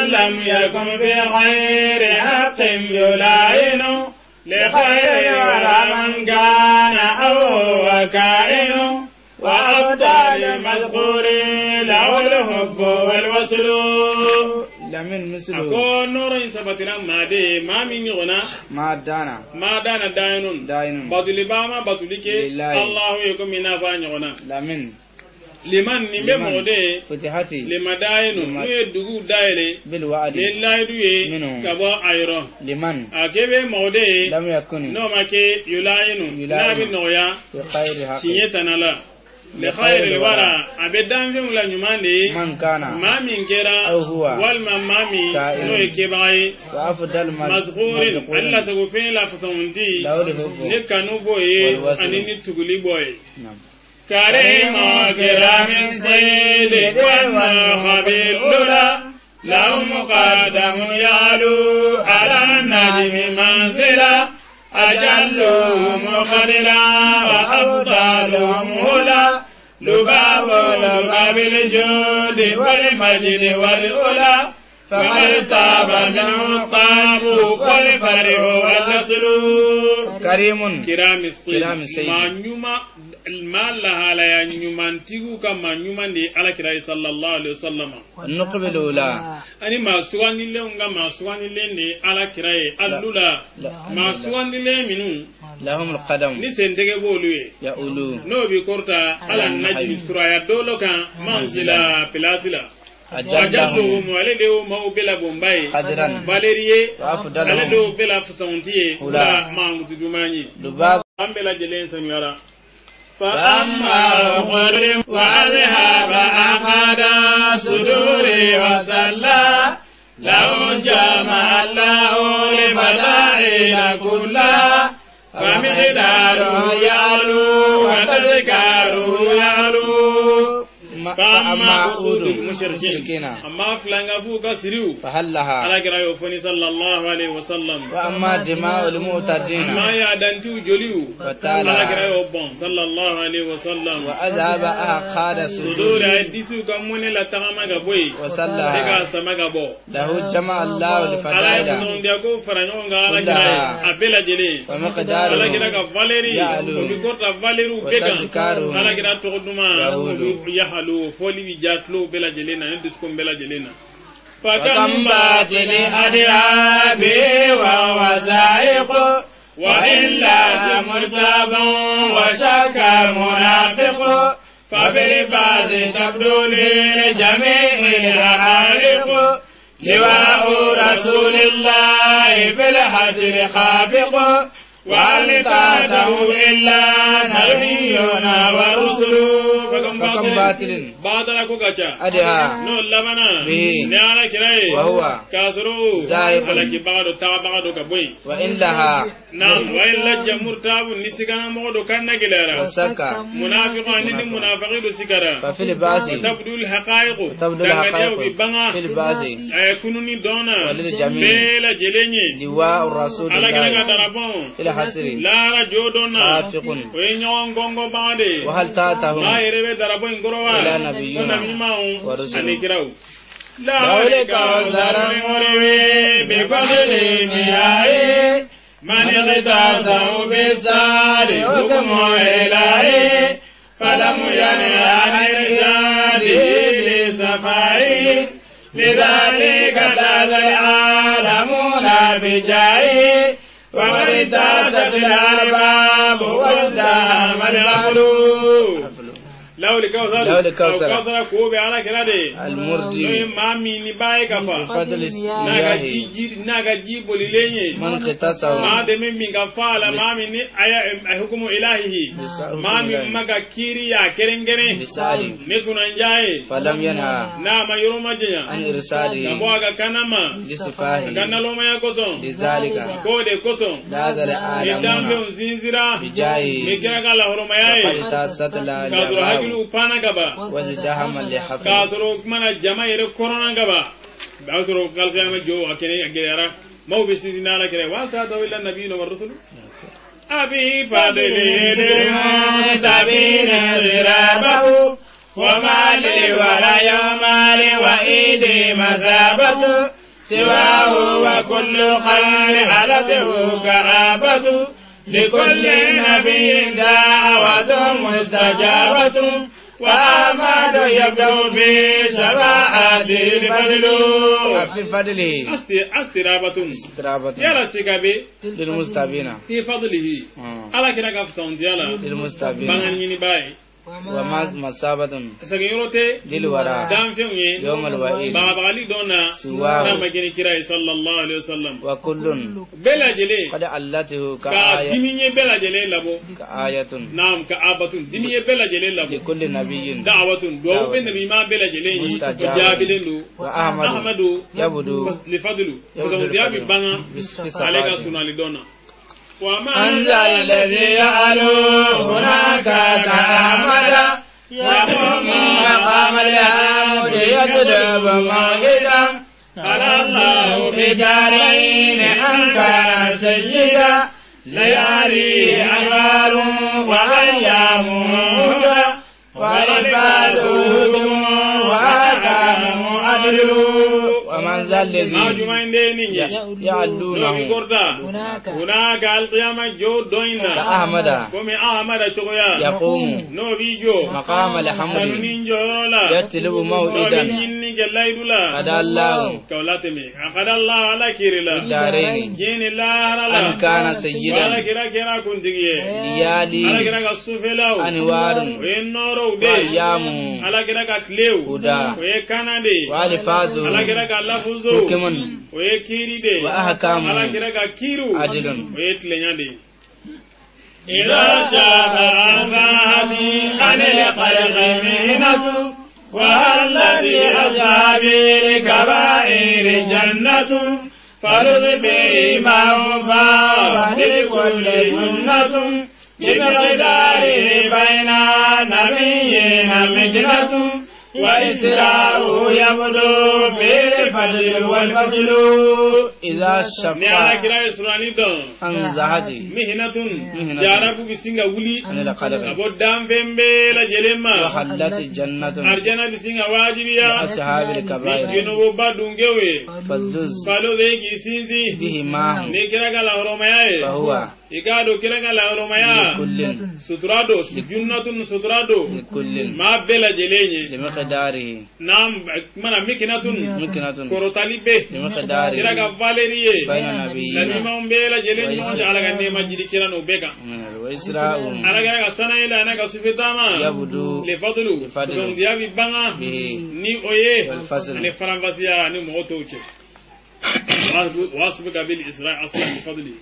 لم يكن بغير حق يلاين لخير ولا من كان أو هو كائن وأفضل مذكور له الحب والوصل لمن مثل أكون نور سبتنا ما دي ما من يغنى ما دانا داينون بطل باما بطلك الله يكون منا فان يغنى لمن liman ni be mode futihati lima dayinu ne dugu dayre bil wa'di lillahi duye kabo ayro liman akebe mode lam yakun no make yulayinu nabi noya fi khairi haqi siyetanala li khairi wara abedan fi la nyumande man kana ma min kera wal mamami no ekebai wa afdal mazkurin alla sagu fe la fasamundi ne kanu boye anini tuguli boye كريم كرام سيد والخبير لولا لهم مقدم يعلو على النجم منزلا أجلهم خللا وأفضلهم هلا لباب الجود والمجد والأولى فقد تاب منه الطاب والفرح والنصر كرام سيد ما لها لا ينمانتيغو كما نيماندي على كراي صلى الله عليه وسلم نقبل لا اني ما سواني لونغا ما سواني لني على كراي اللولا ما سواني لمنو لهم القدم ni sendege boluye ya ulu no bi korta ala najmi suraya dolo kan manzila pilasila ajallu mu'alide ma ubela bombay qadran valerie afdal ala do bela fasantiye ula mangu dumani lubab ambela jelen samyara فأما أخر وأذهب أحد صدوري وسلى لو جمع الله لمدائن كلها فمقداره يعلو وتذكاره يعلو فأما أخر المشركين أما فلانغا فوق سريو فهلها على قراءة فني صلى الله عليه وسلم وأما جماع المعتدين ما يعدنتو جليو فتالا على قراءة بام صلى الله عليه وسلم وأذهب أخاد صدور حديثو كموني لا تغمى غبوي وسلها دغا سما غبو له جمع الله الفضائل على يسون ديكو فرانونغا على قراءة أبلا جلي ومقداره على قراءة فاليري وبيكورتا فاليرو بيغا على قراءة تقدما يحلو فولي بجاتلو بلا جلينا يندسكم بلا جلينا فكم باطل أدعابي وهو زائق وإلا مرتاب وشك منافق فبالبعض تبدو لجميع الحقائق لواء رسول الله في الحشر خافق وهل تعده إلا نبينا ورسله فكم باطل كوكاچا أدها نو لبنا به نعلى كراي وهو كاسرو زائق على كبارو تابعدو كبوي وإن لها نعم وإلا جمهور تابو نسكنا مودو كان نجلرا وسكا منافقان ني منافقين سكرا ففي الباس تبدو الحقائق في الباس كنوني دونا وللجميع بلا جلني لواء الرسول على الله كلا دربون في الحسر لا رجودنا خافق وينيون غونغو باندي وهل تاتهم ما يربي دربون غروا ولا نبينا ورسول أنكراو لا لك وزر مريم بفضل مياه من اغتازه بالسار حكم إلهي فلم ينه عن إرشاده لصفائه لذلك تاز العالمون بجاهه ومن تازت الألباب وازدهم المخلوق لو لكوثر كوبي على كرادي المردي ما ميني باي كفا فضل ناغا جيبو لليني من قتصوا ما دمي مي غفالا ما ميني اي حكم الهي ما مي ماغا كيري يا كرنغري بسالي نكون انجاي فلم ينهى نا ما يروما جيا عن إرساله كبوغا كانما لصفاه كان لو ما يكوسون لذلك كودي كوسون لازل العالمون زنزيرا بجاهه ميكراغا لا هروما ياي وقد تاسست لا upana gaba وزدهم لحفظ kasoro mana jama yere corona gaba basoro kalqiyama jo akene agera mau bisidina la kere wa ta tawilla nabiyina wa rusul abi fadli dirman sabina zirabahu وما لي ولا يوم لي وإيدي مثابة سواه وكل خير علته كرابة لكل نبي دعوة مستجابة وأحمد يبدأ بشفاعة فضله استرابة استرابة يلا سيكابي للمستبين في فضله على كنا كفسون يلا للمستبين بانغني باي وما مسابة سغيروتي للورى دام فيوني يوم الوعيد بابالي دونا سواه نما جيني كراي صلى الله عليه وسلم وكل بلا جلي قد علته ka كآية diminye bela jele labo كآية naam ka abatun diminye bela jele labo لكل نبي da'watun do be nabi ma bela jele ni Mustajab. jabilen do وأحمد ahmadu يبدو li fadlu يبدو so diabi الفضل. banga في alega الصفات sunali dona wa ma أنزل الذي يعلو هناك كأحمد يقوم مقام الحمد يطلب مولدا على الله بدارين أن كان سيدا ليالي أنوار وأيام هدى والعباد هدى وأحكام عدل ومن ذا الذي ma jumain de ni no يعلونه gorda hunaka alqiyama jo doina كأحمد komi ahmada chogoya يقوم no bijo مقام الحمد nin jorola يطلب no موئدا binni gelaidula قد الله kawlate me akadallah ala kirila بالدارين jeni larala أن كان wala سيدا kira kira kuntigiye ala ليالي kira ka sufelaw أنوار we noro de وأيام ala kira ka klew هدى we kanade وألفاظ ala kira ka lafuzo حكم we kiride وأحكام ala kira ka kiru عدل we tlenyade إذا شاء أنفعني عن الخلق مهنة وهل الذي أصحابي لكبائر جنة فرض به ما وفى لكل جنة بمقداره بين نبينا مجنة وإسراء يبدو بالفضل والفضل إذا ni ala شفع kira israni don عن زهدي mihnatun Mihnatun. jarabu bisinga wuli عن الخلق abo damfembe la jelema وحلت الجنة arjana bisinga wajibiya لأصحاب الكبائر jenobo badungewe فاللز falo de ki sinzi بهما ni kira ga la horomaya e فهو igado kira ga la horomaya لكل suturado junnatun suturado لكل ma bela jelenye لمقداره nam mana mikinatun ممكنة korotali be kira لمقداره ga valerie بين la نبينا mima bela jelenye mo ala ga ne majidi kira no bega وإسراء ala ga sana ila ana ga sufitama يبدو le fadlu لفضل. son diabi banga به ni oye والفصل. ni faranfasiya ni motoche wasbika bil isra aslan bi fadli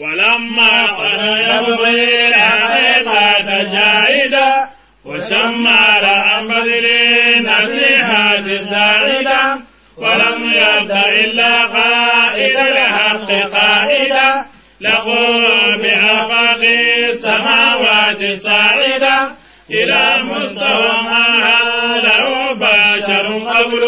ولما يبغي الحقيقة جاهدا وشمر عن بذل نصيحة ساعدا ولم يبدأ إلا قائد الحق قائدا لقوا بآفاق السماوات صاعدا إلى مستوى ما له بشر قبل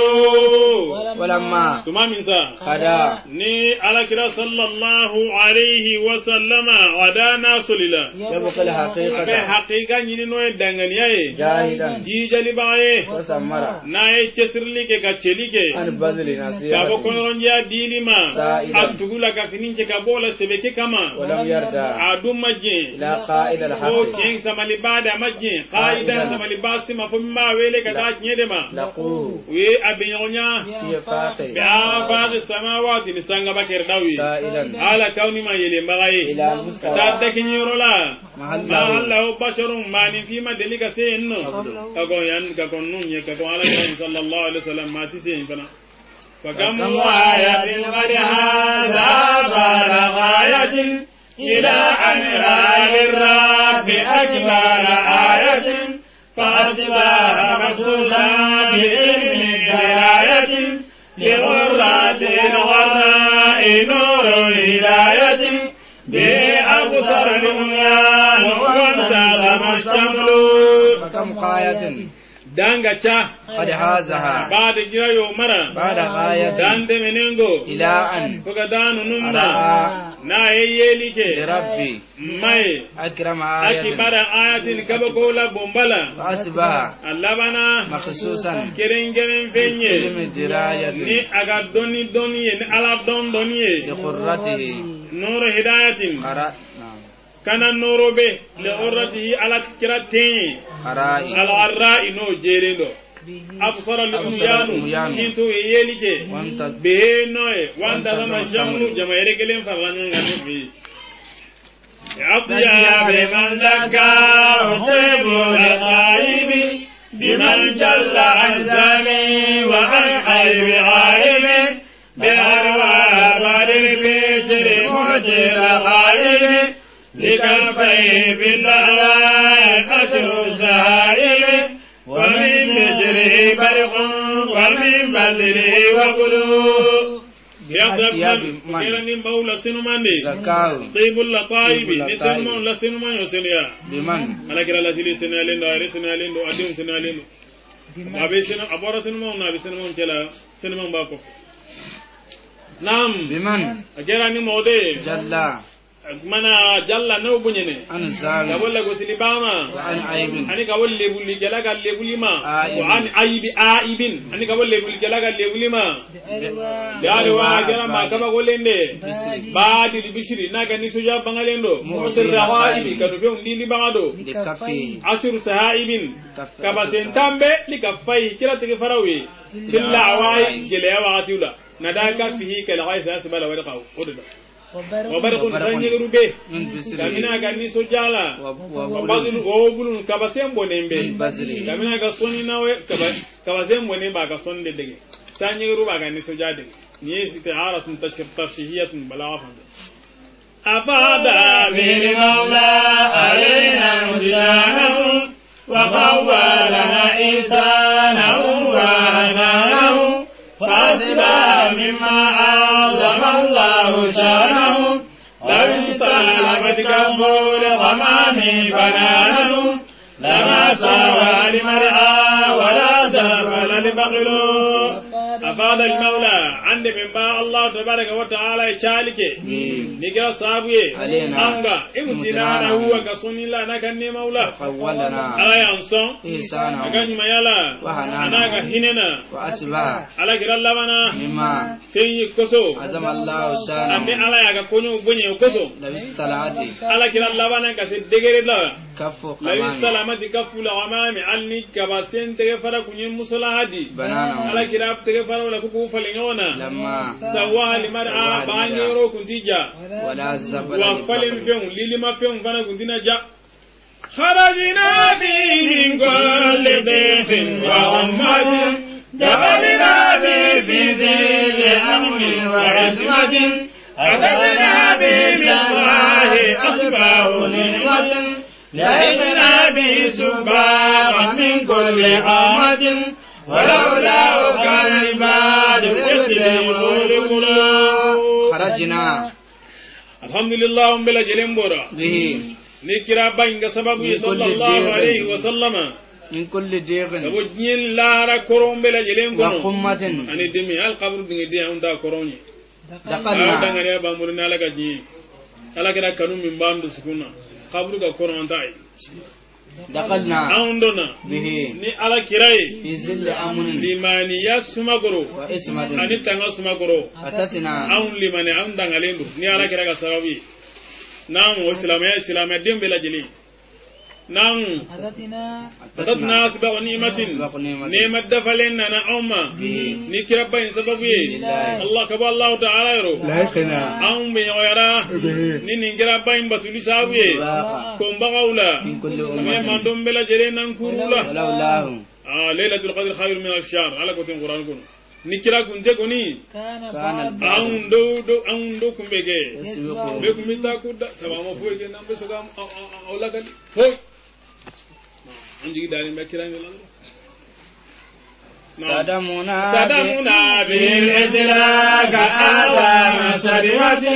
ولما tuma min sa خدا ni alakira sallallahu alaihi wa sallama wada nasulila يبقى abe الحقيقة haqiqa nyini no danganiya ye جاهدا jijali baye وسمر na ye cesirli ke ka celi ke عن بذل ka bo نصيحة konoronja dili ma Sa'idan. atugula ka finince ka bola sebeke kama ولم يرد adum majje إلى قائد ko الحق ceng samali bada majje qaidan samali basima fo ma wele ka ta nyede ma لقوه we abenyonya في فاقه بآفاق السماوات لسانغا بكر داوي سائلا على كون ما يلي مغاي إلى مستوى تادكن يرولا محله. ما الله بشر ما فيما دليك سين قبله. كاكون ين كاكون نون يكاكون على صلى الله عليه وسلم ما تسين فنا فكم كم آية قد هذا بلغ آية إلى أن رأى للرب أكبر آية فأصبح مخصوصا بعلم الدراية لغرات الغراء نور هداية بأبصر العميان وانسى الشمل فكم قاية danga cha قد هازها bada gira yo mara بعد غاية dande menengo إلى أن fuka danu numma رأى na yeyelike لربي mai أكرم آية akibara ayatin kabakola bombala فأصبح allabana مخصوصا kerengeren fenye علم دراية ni aga doni doniye ni ala don doniye لقرته nuru hidayatin قرأ نعم kana nuru be le urratihi ala kiratin قرائي ala arra'i no jerendo absara al-umyanu kintu yelike وانت be noye wanda zama shamlu jamaire gelen farlanya ngani bi يا بمن زكاه طيب الغائب بمن جل عن زمي وعن خير عائب بأرواح بدر بشر معجل غائب لكفيه بالأعلى أشر السهائل ومن بشره برق ومن بدره وقلوب يغلب مولى سنماني زكاه طيب اللطائب نسلم لا سنمان يسنيا بمن على كلا لا سيلي سنالين دو سنالين دو اديم سنالين ابي سن ابورا سنمان نبي سنمان كلا سنمان باكو نعم بمن اجراني مودي جل mana jalla no bunyene عن الزال wala go silibama وعن عيب ani ka wolle bulli galaga lebulima Aibin. wa an aibi aibin ani ka wolle bulli galaga lebulima yaro wa gara ma kaba golende baadi bishiri naga ni suja bangalendo mutir rawaibi kadu fe undili bagado لكفي ashur sahaibin كف kaba sentambe likafai kira tege farawi billa awai gele wa atula nadaka fihi kala ghaisa asbala wa liqaw ododo وبرق سنجرو به من بسري kamina ga ni sojala وبلغ bazulu obulun kabasem bonembe من بزري kamina ga soni nawe kabasem bonembe ba ga sonde dege sanyiru ba ga ni sojade ni isti'aratun tashhiyatun balaghan أفاد بالمولى علينا مديانه وخولنا إنسانه وهنانه فأسبى مما أعظم الله شانه لو استلبت كفور غمام بنانه لما سوى لمرأى ولا زفل لبغلو أفاد المولى عند من باء الله تبارك وتعالى يشالك نجرا صابيه علينا أنغا امتنانا هو كصني الله نكني مولا وخولنا على ينصن إنسانه أكن ميالا وهنانا أنا هننا وأسبى على كرا لبنا مما فين يكسو عزم الله أمي شانه على يا كونيو بني يكسو لبس صلاتي على كرا لبنا كسدجر لا كف لا قمامي يستلمت كفول عمامي علني كباسين تغفر كوني مسلهدي بنانه على كرا تغفر ولا كوكو فلينونا لما سوا لمرأة بانيرو كنتيجا ولا زفل وفلم فيهم للي ما فيهم فانا كنتينا جا خرجنا به من كل ضيف وأمة جبلنا به في ذل أمن وعصمة أسدنا به من الله أصباه نعمة لعبنا به سباقا من كل قامة ولولا كان العباد يسلمون خرجنا الحمد لله بلا جلمبورا به نكرا بين سبب صلى الله عليه وسلم من كل ديغ وجين لا كروم بلا جلمبورا وقمة أني دمي القبر دي عند كوروني دخلنا دعنا بامورنا لك جي على كذا كانوا من بام دسكونا قبر كورون تاي دخلنا عندنا به ni ala kirai في ظل أمن limani ya sumagoro وإسمة ani tanga sumagoro أتتنا an limani an dangalendu ni ala kira ga sababi nan wa islamaya din bela jili nan atatna asba ni'matin ni'mat dafalen na umma ni kira bayin sababi Allah kaba Allah ta'ala yaro لكنا an bi yara ni ningira bayin batuli sabuye ko mbagaula من كل me أمة mandom bela jele nan kurula ولولاه lailatul qadr khayr min al-shahr ala ko tin qur'an kun ni kira kun te koni كان an do kumbege يسبق be kumita kuda sabama foy ke nambe sogam awla gali foy anji dali me kira ngala صدمنا بالإدراك آدم سرمة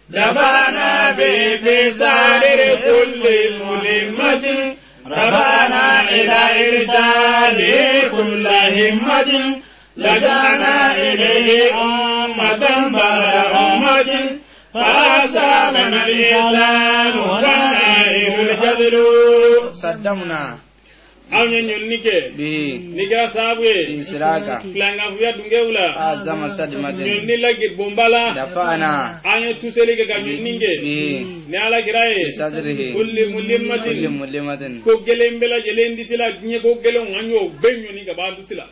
دفعنا به في سائر كل ملمة رفعنا إلى إرساله كل همة لجأنا إليه أمة بعد أمة فأصابنا الإسلام ونائب الجدل صدمنا awnya nyonnike به niga sabwe إسراك flanga fuya dungewla أعظم صدمة nyonni lagi bombala دفعنا anya tuselige ga nyonninge به ne ala giraye بصدره kulli كل mulimmatin ملمة ko gelembela jelendi sila nye ko gele nganyo benyo ni ga bandu sila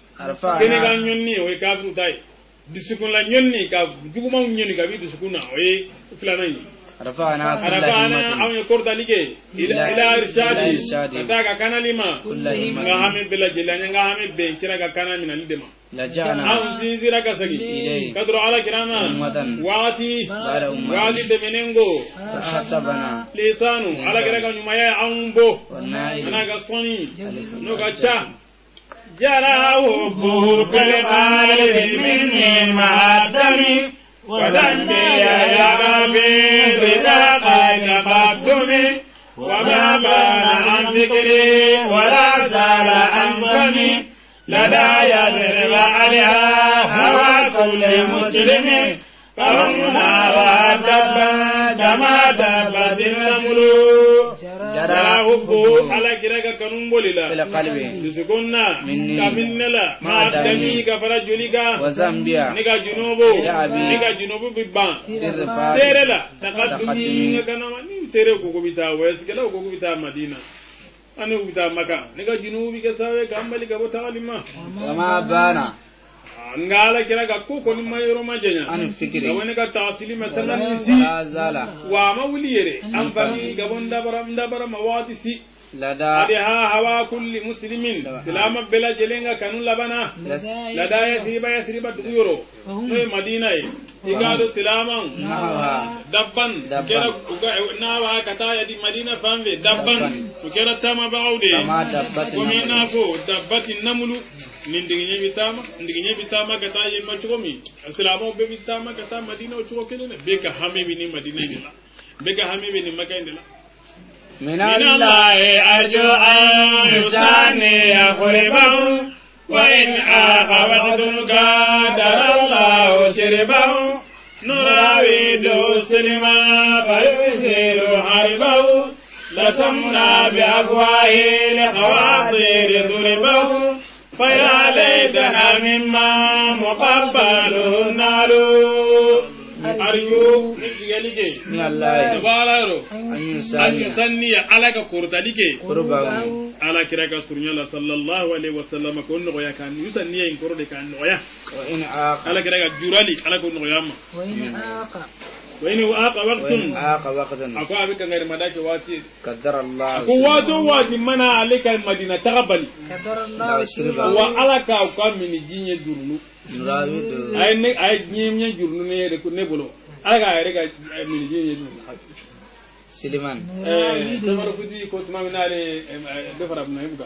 kene ga رفعنا nyonni o kafru dai disukun la nyonni ka duguma nyonni ga bi disukuna o filanani رفعنا كل arabana همة awnya korda lige ila irshadi daga kanalima كل nga همة hame bela jelanya nga hame ben kira ga kana mina lidema لجأنا aw zinzira ka sagi إليه kadro ala kirama أمة wati بعد أمة wati de menengo فحسبنا lisanu ala kira ga nyumaya ambo والنائل ana ga soni no ga cha jarahu حبه كالقالب مني مع الدم وذنبي يا ربي بذاك تقدمي وما بان عن ذكري ولا زال عن فمي لدى يضرب عليها هوى كل مسلم فهمنا ودبا كما دبت النمل jarahu ala kira ga kanun bolila إلى قلبي dusukonna Minni. kaminela Ma ma dami dami. ka fara joliga وزنبيا niga junubo Ya abi. niga junubo bibban الرفاق serela taqaddumi Taqaddumi. kana ni sere ko ko bita wes kala ko ko bita madina anu bita maka niga junubi ka sawe kambali ka bota walima وما بانا ngala kira ga ko ko ni mayro majanya عن الفكر sawani ka tasili masalan si ولا زال wa mawliyere am fami gabon dabara mawati si لدى adi ha hawa kulli muslimin silama bela jelenga kanun labana lada yasriba duguro no madina e igado silaman نحوها dabban Dabban. kera uga nawa kata yadi madina famve dabban su kera tama baude كما دبت komi النمل nafo dabbati namulu nindiginye bitama kata ye machomi silama be bitama kata madina o chuko kelene beka hame bini madina indela beka hame bini maka indela من من الله الله أرجو أن يساني قربه وإن عاقبت قدر الله شربه نراود سلما فيسير حربه لتمنى بأفواه لخواطر ضربه فيا ليتنا مما مقبله النار arju nigalige من الله balaro أن an يساني yusanni alaka kurtalige قربه ala kiraka surnyala sallallahu alaihi wasallam ko no ya kan yusanni en korode kan no ya وإن عاق ala kiraka jurali ala ko no yamma وإن آقى wa in waqa وإن waqtun عاق وقتا akwa abika ngari madake wati قدر الله ko wato wati mana alika madina tagabali قدر الله لا شربه شربه. wa alaka ko mini jinye durnu نراود ay nyemnya jurnu ne de ko nebolo alaka ay rega mini jinye durnu سليمان samara futi ko tuma minale defara bna ibuga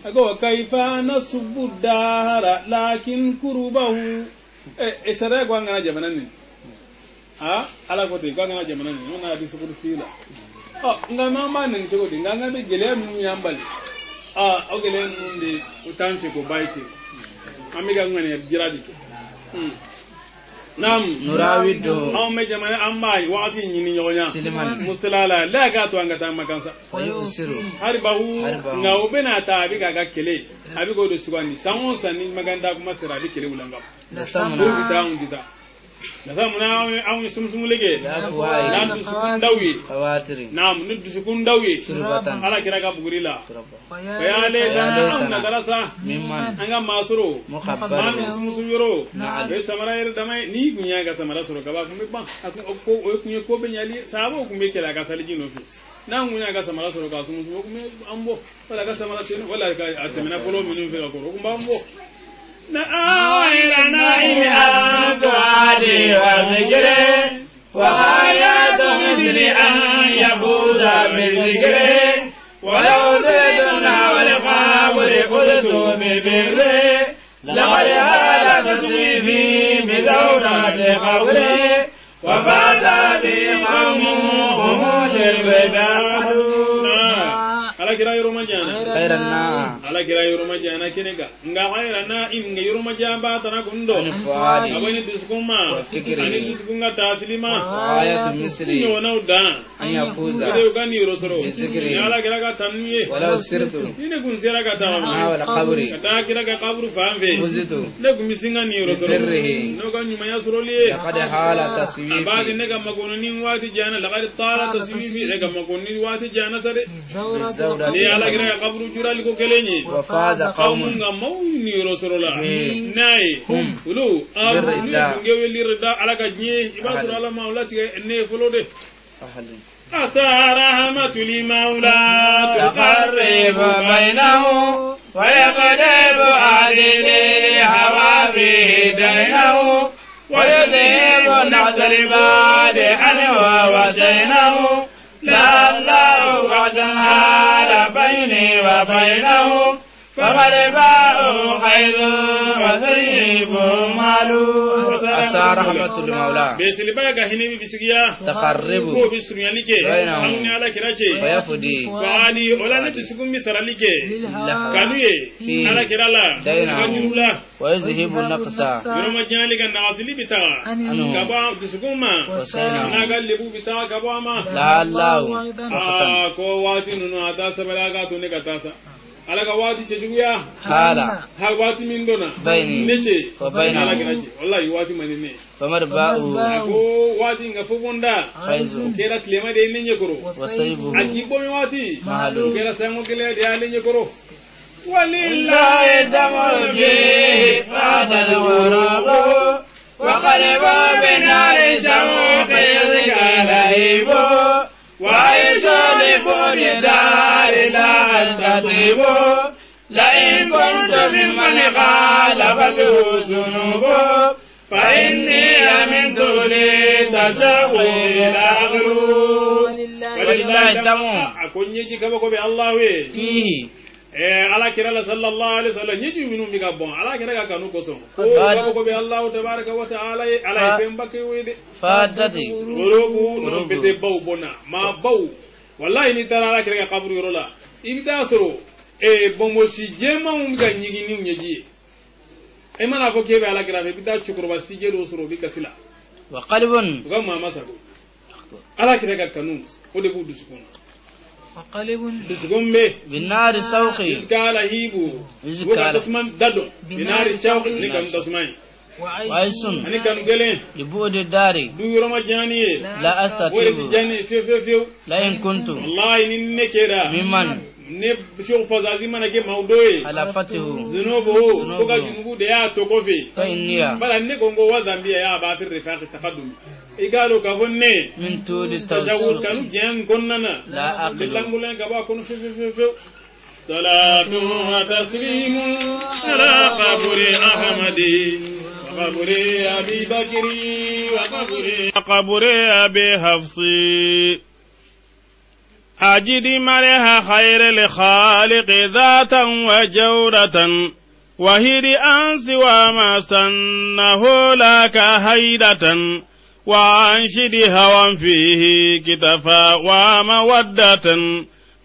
ago kaifa nasubbu dahara lakin kurubahu sare ko ngana jamanan ni ala ko te ko ngana jamanan ni ona di sukur sila ngama ma nan to de nganga be gele mi yambali o gele nunde utanche ko baite amiga ngane jiradi nam نراود aw me jamana amma wasi nyini nyonya سليمان musalala la ga to anga ta makansa ويؤسر har bahu Harbahu. nga ubena ta abi ga kele abi go do sugandi sangon sanin maganda kuma sira bi kele ulanga ko لسمنا bita un gita da zamuna an sumsum lege بأفواه na du sukun dawi خواتر nam nu du sukun dawi تربة ala kira ga bugurila تربة bayale dana an na darasa ممن anga masuro مخبر mami sumsum yoro نعم. be samara yar damai ni kunya ga samara soro ka ba kumbe ban akun ko o kunye ko be nyali sabo kumbe kela ga saliji no fi na kunya ga samara soro ka sumsum kumbe ambo wala ga samara sino wala ka atemena kolo minu fe ga ko kumba ambo na إلى نائم الفؤاد والذكر وآيات مثل أن يفوز بالذكر ولو زدنا والقابل قلت ببره لقد هذا تصريفي بزورات قبري وفاز بي قوم هم للبدار ala kira yuruma jana خيرنا ala kira yuruma jana kinega nga khairana in nga yuruma jamba tana gundo الفؤاد abani duskuma والفكر ani duskunga taslima غاية مثل no na uda أن يفوز ide ugani rosoro بالذكر ala kira ka tanwiye ولو سرت ine kun sera ka tawa مع القبر kata kira ka kabru famve فزت ne kun misinga ni rosoro بسره no ga nyuma ya soroliye لقد حال abadi تصويفي ne ga magononi wati jana laqad tala taswifi ne ga magononi wati jana sare بالزودة ni ala kira ka kabru jurali ko kelenye وفاز قوم قوم موني رسول الله هم. ناي هم. ولو بالرداء. نجيو للرداء على كجنيه يبصر على مولاتي إنه فلوده أهل أسى رحمة المولى تقرب بينه ويقرب عدل هوى به دينه ويذهب نعت العباد عنه وشينه لا الله قد هال بيني وبينه فمرباء خير وذريب مالو أسى رحمة المولى بيسلي بقى هني بيسقيا تقرب هو بيسرني عليك بينهم. أمني على كراچه ويفدي وعلي ولا نبيسكم مصر عليك لها كانوي في على كرالا دينهم. كجولا ويذهب النقص يوم جالي كان ناسلي بتاع عنه كبا تسكوما وسينهم naga lebu bita gaba ma لا الله ko wati nunu ata sabala ga to ne ka tasa alaga wati ce juya حال ha wati min dona بيني nece وبينه. alaga nace wallahi wati mani ne فمرباء ko wati nga fubunda خيز kera tlema de nenye koro وسيبه aki bo mi wati محل kera sango kele de nenye koro ولله دمر به بعد الغراب وقلب بنار شوق يذكى لهيب وعيش لبون دار لا أستطيب لئن كنت ممن خالفته ذنوب فإني أمنت لتشوي الأغلو ولله الدم akonye ji kaba ko be Allah we فيه ala kirala sallallahu alaihi wasallam nyiji minu mi gabon ala kira ka kanu ko so ko Fad- kaba ko be Allah tabaraka wa taala ala be mbake wede فاتتي rogu no Rogu. bete baw bona ma baw wallahi ni tara ala kira ka kabru yorola ibta soro bongo si jema ga nyigi ni nyeji e mana ko kebe ala kira be bita chukurba si je do soro bi kasila وقلب ga ma masako ala kira ka kanu o de bu dusukun وقلب dusukun be بالنار سوقي iskala hibu Iskala. wuka tasman dado binari chawq ni kan tasmai وعيس ani kan gelen لبعد الدار du yoroma jani لا wori أستطيع jani fe لئن كنت wallahi ni ne kera ممن ne shokh fazazi mana ke mawdoye حلفته zunubu ko ga junubu de ya to kofi فإني bala ne gongo wa zambia ya ba fir rifaq taqaddum igalo ka wonne من طول tajawul التوسل kanu jen konnana لا أقل bilangulen ka ba kono fe salatu wa taslimu ala qabri ahmadi wa qabri abi bakri wa qabri abi hafsi أجد مرها خير لخالق ذاتا وجورة وهد أن سوى ما سنه لك هيدة وأنشد هوى فيه كتفا ومودة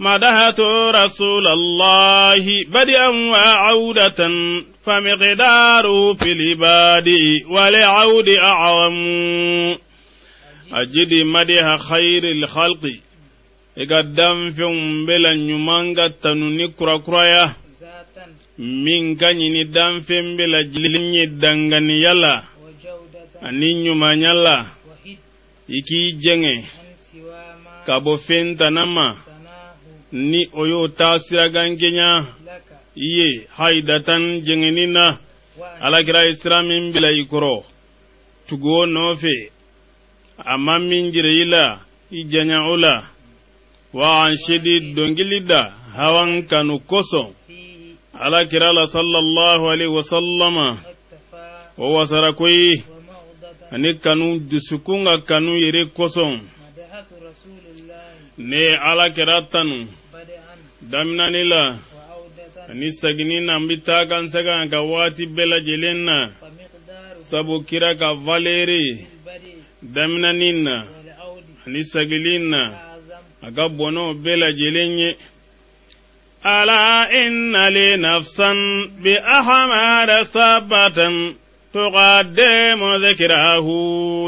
مدحت رسول الله بدءا وعودة فمقداره في العباد ولعود أعظم أجد مرها خير الخلق iga danfeŋ bela ɲumanga tanu ni kurakuraya min ka ɲini danfeŋ bela jilin ye danganiya la ani ɲumanya la i k'i jɛŋɛ ka bɔ fɛntana ma ni o y'o taa siragankenya i ye haidatan jɛŋɛni na alakira ye sira min bila i kɔrɔ tugu o nɔfɛ a ma min jira i la i janya o la wa an shidi dongilida hawan kanu koso ala kirala sallallahu alaihi wasallama wa wasara koyi ani kanu dusukunga kanu yere koso ne ala kiratanu damnani la ani sagini na mbita kan saga ka wati bela jelenna sabu kira ka valeri damnani na ani sagilina aga bono bela jelenye ألا إن لي نفسا بأحمد صبة تقدم ذكره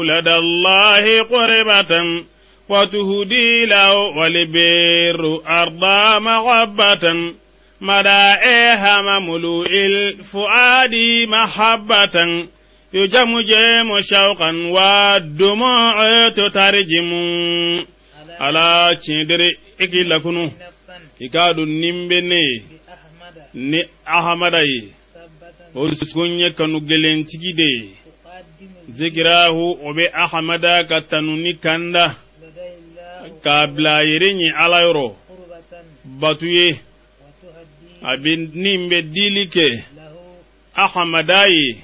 لدى الله قربة وتهدي له ولبير أرضى مغبة مدائها مملوء الفؤاد محبة يجمجم شوقا والدموع تترجم على تشدر إكلا كنو إكادو نمبني ni ahmadai osukunye kanu gelen tigide zikirahu obe ahmada katanuni kanda kabla yirinyi alayro batuye abin nimbe dilike ahmadai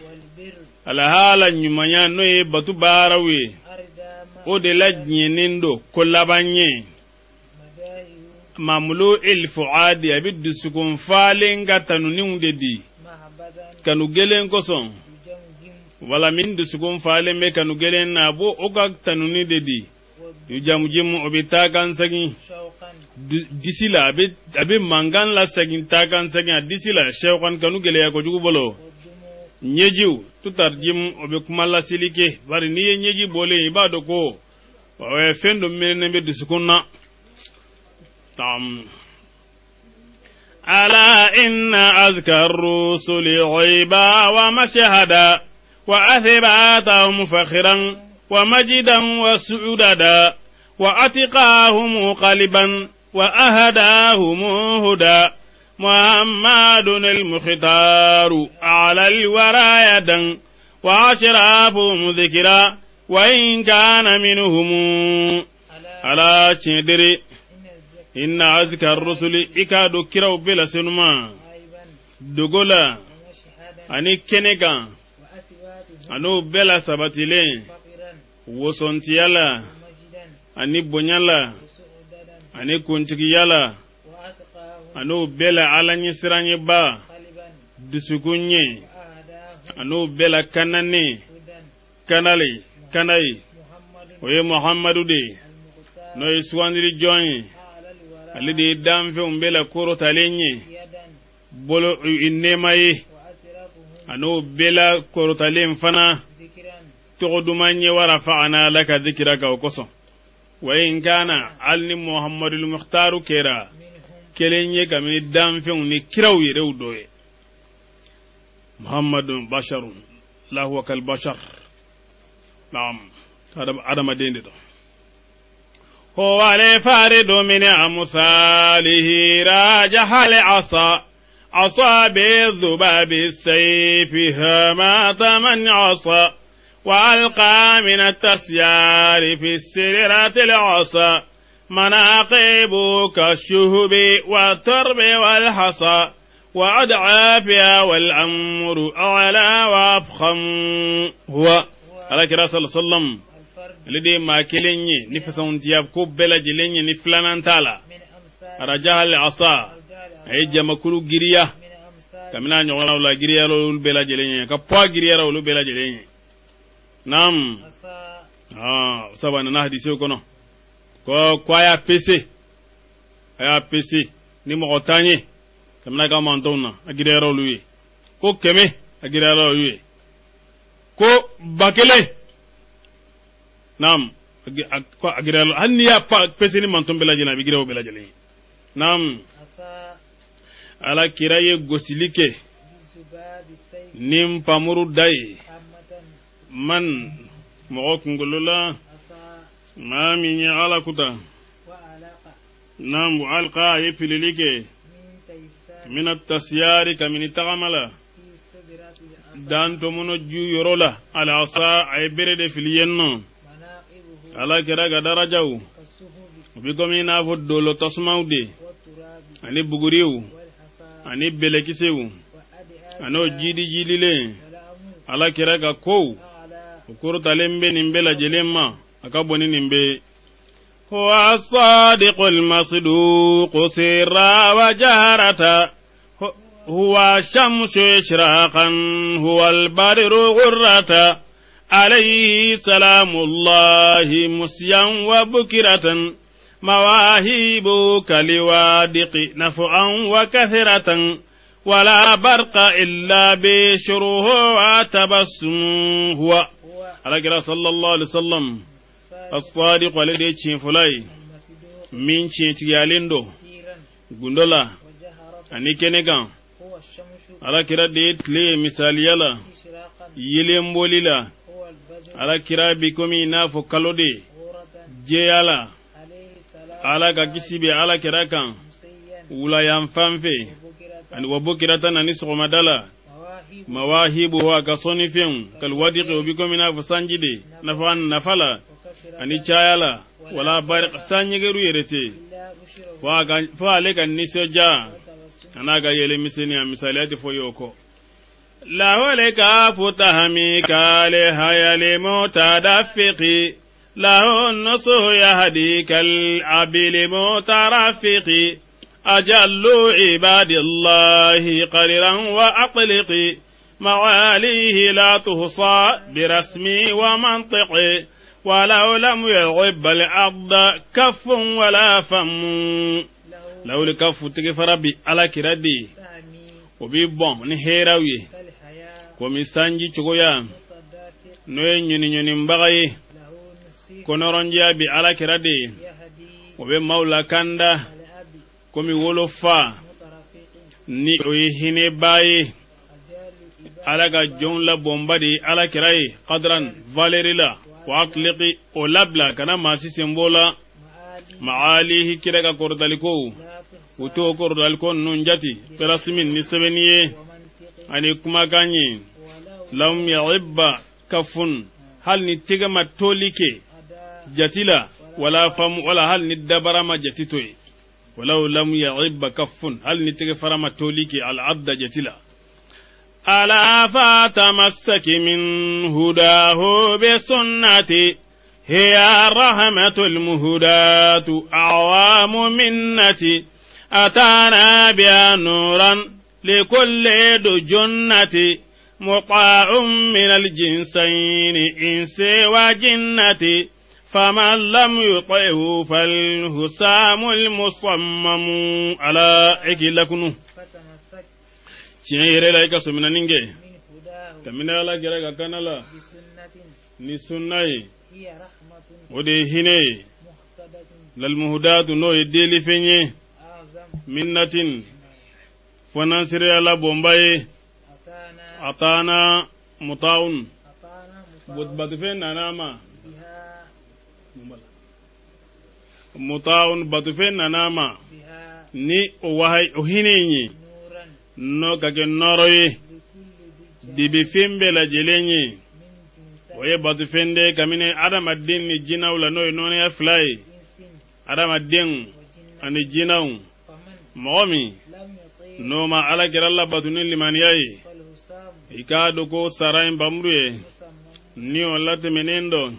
alahala nyumanya noye batu barawe ode lajnye nindo kolabanye mamlu il fuadi abid sukun falen gatanuni undedi kanu gelen koson wala min sukun falen me kanu gelen na bo oga tanuni dedi yujamujimu obita kan sagi disila abi mangan la sagi ta kan sagi disila shewkan kanu gele ya ko jugu bolo nyejiu tutarjim obe kumala silike bari ni nyeji bole ibado ko wa fendo menene be dusukunna ألا إن أذكى الرسل عيبا ومشهدا وأثباتهم فخرا ومجدا وسعودا وأتقاهم قلبا وأهداهم هدى محمد المختار على الورى يدا وأشرافهم ذكرا وإن كان منهم على شدر إن أذكى الرسل إكادو كراو بلا سنما دوغولا أني كنكا أنو بلا سباتيلين وصنتيالا أني بنيالا أني كنتكيالا أنو بلا على نسراني با دسكوني أنو بلا كناني كنالي كناي وي محمد دي نو يسواندري جوني alidi damfe umbela koro talenye bolo inemaye ano bela koro talen fana togdumanye warafa'ana laka dhikraka wakoso wa in kana alni muhammadul mukhtaru kera kelenye kamini damfe ni kiraw yerew doye muhammadun basharun la huwa kal bashar naam adama dende do هو الفارد من أمثاله راجح العصا عصا بالذباب السيف هامات من عصا وألقى من التسيار في السررات العصا مناقب كالشهب والترب والحصى وأدعى فيها والأمر أعلى وأفخم هو على كرا صلى الله عليه وسلم لدي ما كليني نفسون تياب كوب بلا جليني نفلان تالا رجال العصا أي جمكرو جريا كمنا نقولنا ولا جريا لو بلا جليني كبوا جريا لو بلا جليني نعم سبحان نهدي سوكنا كوايا بيسي أيا بيسي نمغتاني كمنا كمان تونا أجريا لو كو كمي أجريا لو كو باكلي Nam agiralo hanni ya pesini manton bela jina bi girawo bela jali nam ala kiraye gosilike nim pamuru dai man mo ngulula mami ni ala kuta nam alqa yefililike min at-tasyari kamini tagamala dan to mono ju yorola ala asa ay berede filiyenno ala kiraga darajaw bikomi na fodolo tasmawde ani buguriw ani belekisew ano jidi le ala kiraga ko kurta lembe nimbela jelemma akaboni nimbe huwa as-sadiqul masduq sirra wa jaharata huwa shamsu ishraqan huwa al-badru ghurrata عليه سلام الله مسيا وبكرة مواهبك لوادق نفعا وكثرة ولا برق إلا بشره وتبسم هو على صلى الله عليه وسلم الصادق والذي تشين فلاي من تشين تيالندو غندولا أني كنغان على كرا ديت لي مثال يلا يلم بوليلا على كرا بكمي نافو كالودي جيالا على كاكسيبي على كرا كان ولا ينفنفي أن وبكرة نسق مدلا مواهبها كصنفين كالودق وبكم نافو سانجدي نفعن نفلا أني تشايلا ولا بارق سانيغرو يرتي فعليك النسجا أنا قايل مسني مثالات فيوكو لا ولك فتهمي كالها لمتدفقي له النصح يهدي كالعبل مترفقي أجل عباد الله قررا وأطلقي معاليه لا تحصى برسمي ومنطقي ولو لم يعب الأرض كف ولا فم لو لكف تغفر بي على كردي وبي بون نهيراوي ومي سانجي تشويا نوي نيوني مبغاي كونورونجيا بي على كردي وبي مولا كاندا كومي ولوفا ni hine baye alaga jonla bombadi ala kirai qadran valerila wa atliqi olabla kana masi sembola maalihi kiraga kordaliko uto kordaliko nunjati terasmin ni sebeniye ani kuma ganye lam ya'ibba kafun hal ni tigama tolike jatila wala fam wala hal ni dabarama jatitoy ولو لم يعب كف هل نتغفر ما توليكي على عبد جتلا ألا فتمسك من هداه بسنتي هي الرحمة المهداة أعوام منتي أتانا بها نورا لكل دجنة مطاع من الجنسين إنس وجنة فمن لم يطعه فالهسام المصمم على إكلكنه شيء رأيك سمنا نينجي كمنا لا كرا كنالا نسناي ودي هني للمهدات نو يدلي فيني منة فنانسر على بومباي أتانا مطاون بدفن أناما mutaun batufen nanama ni owahay ohinenyi no kake noroye dibi fimbe la jelenyi oye batufende kamine adama din ni jinaw la noy none ya fly adama din ani jinaw momi no ma ala kiralla batunin limaniyai ikado ko sarain bamruye ni olate menendo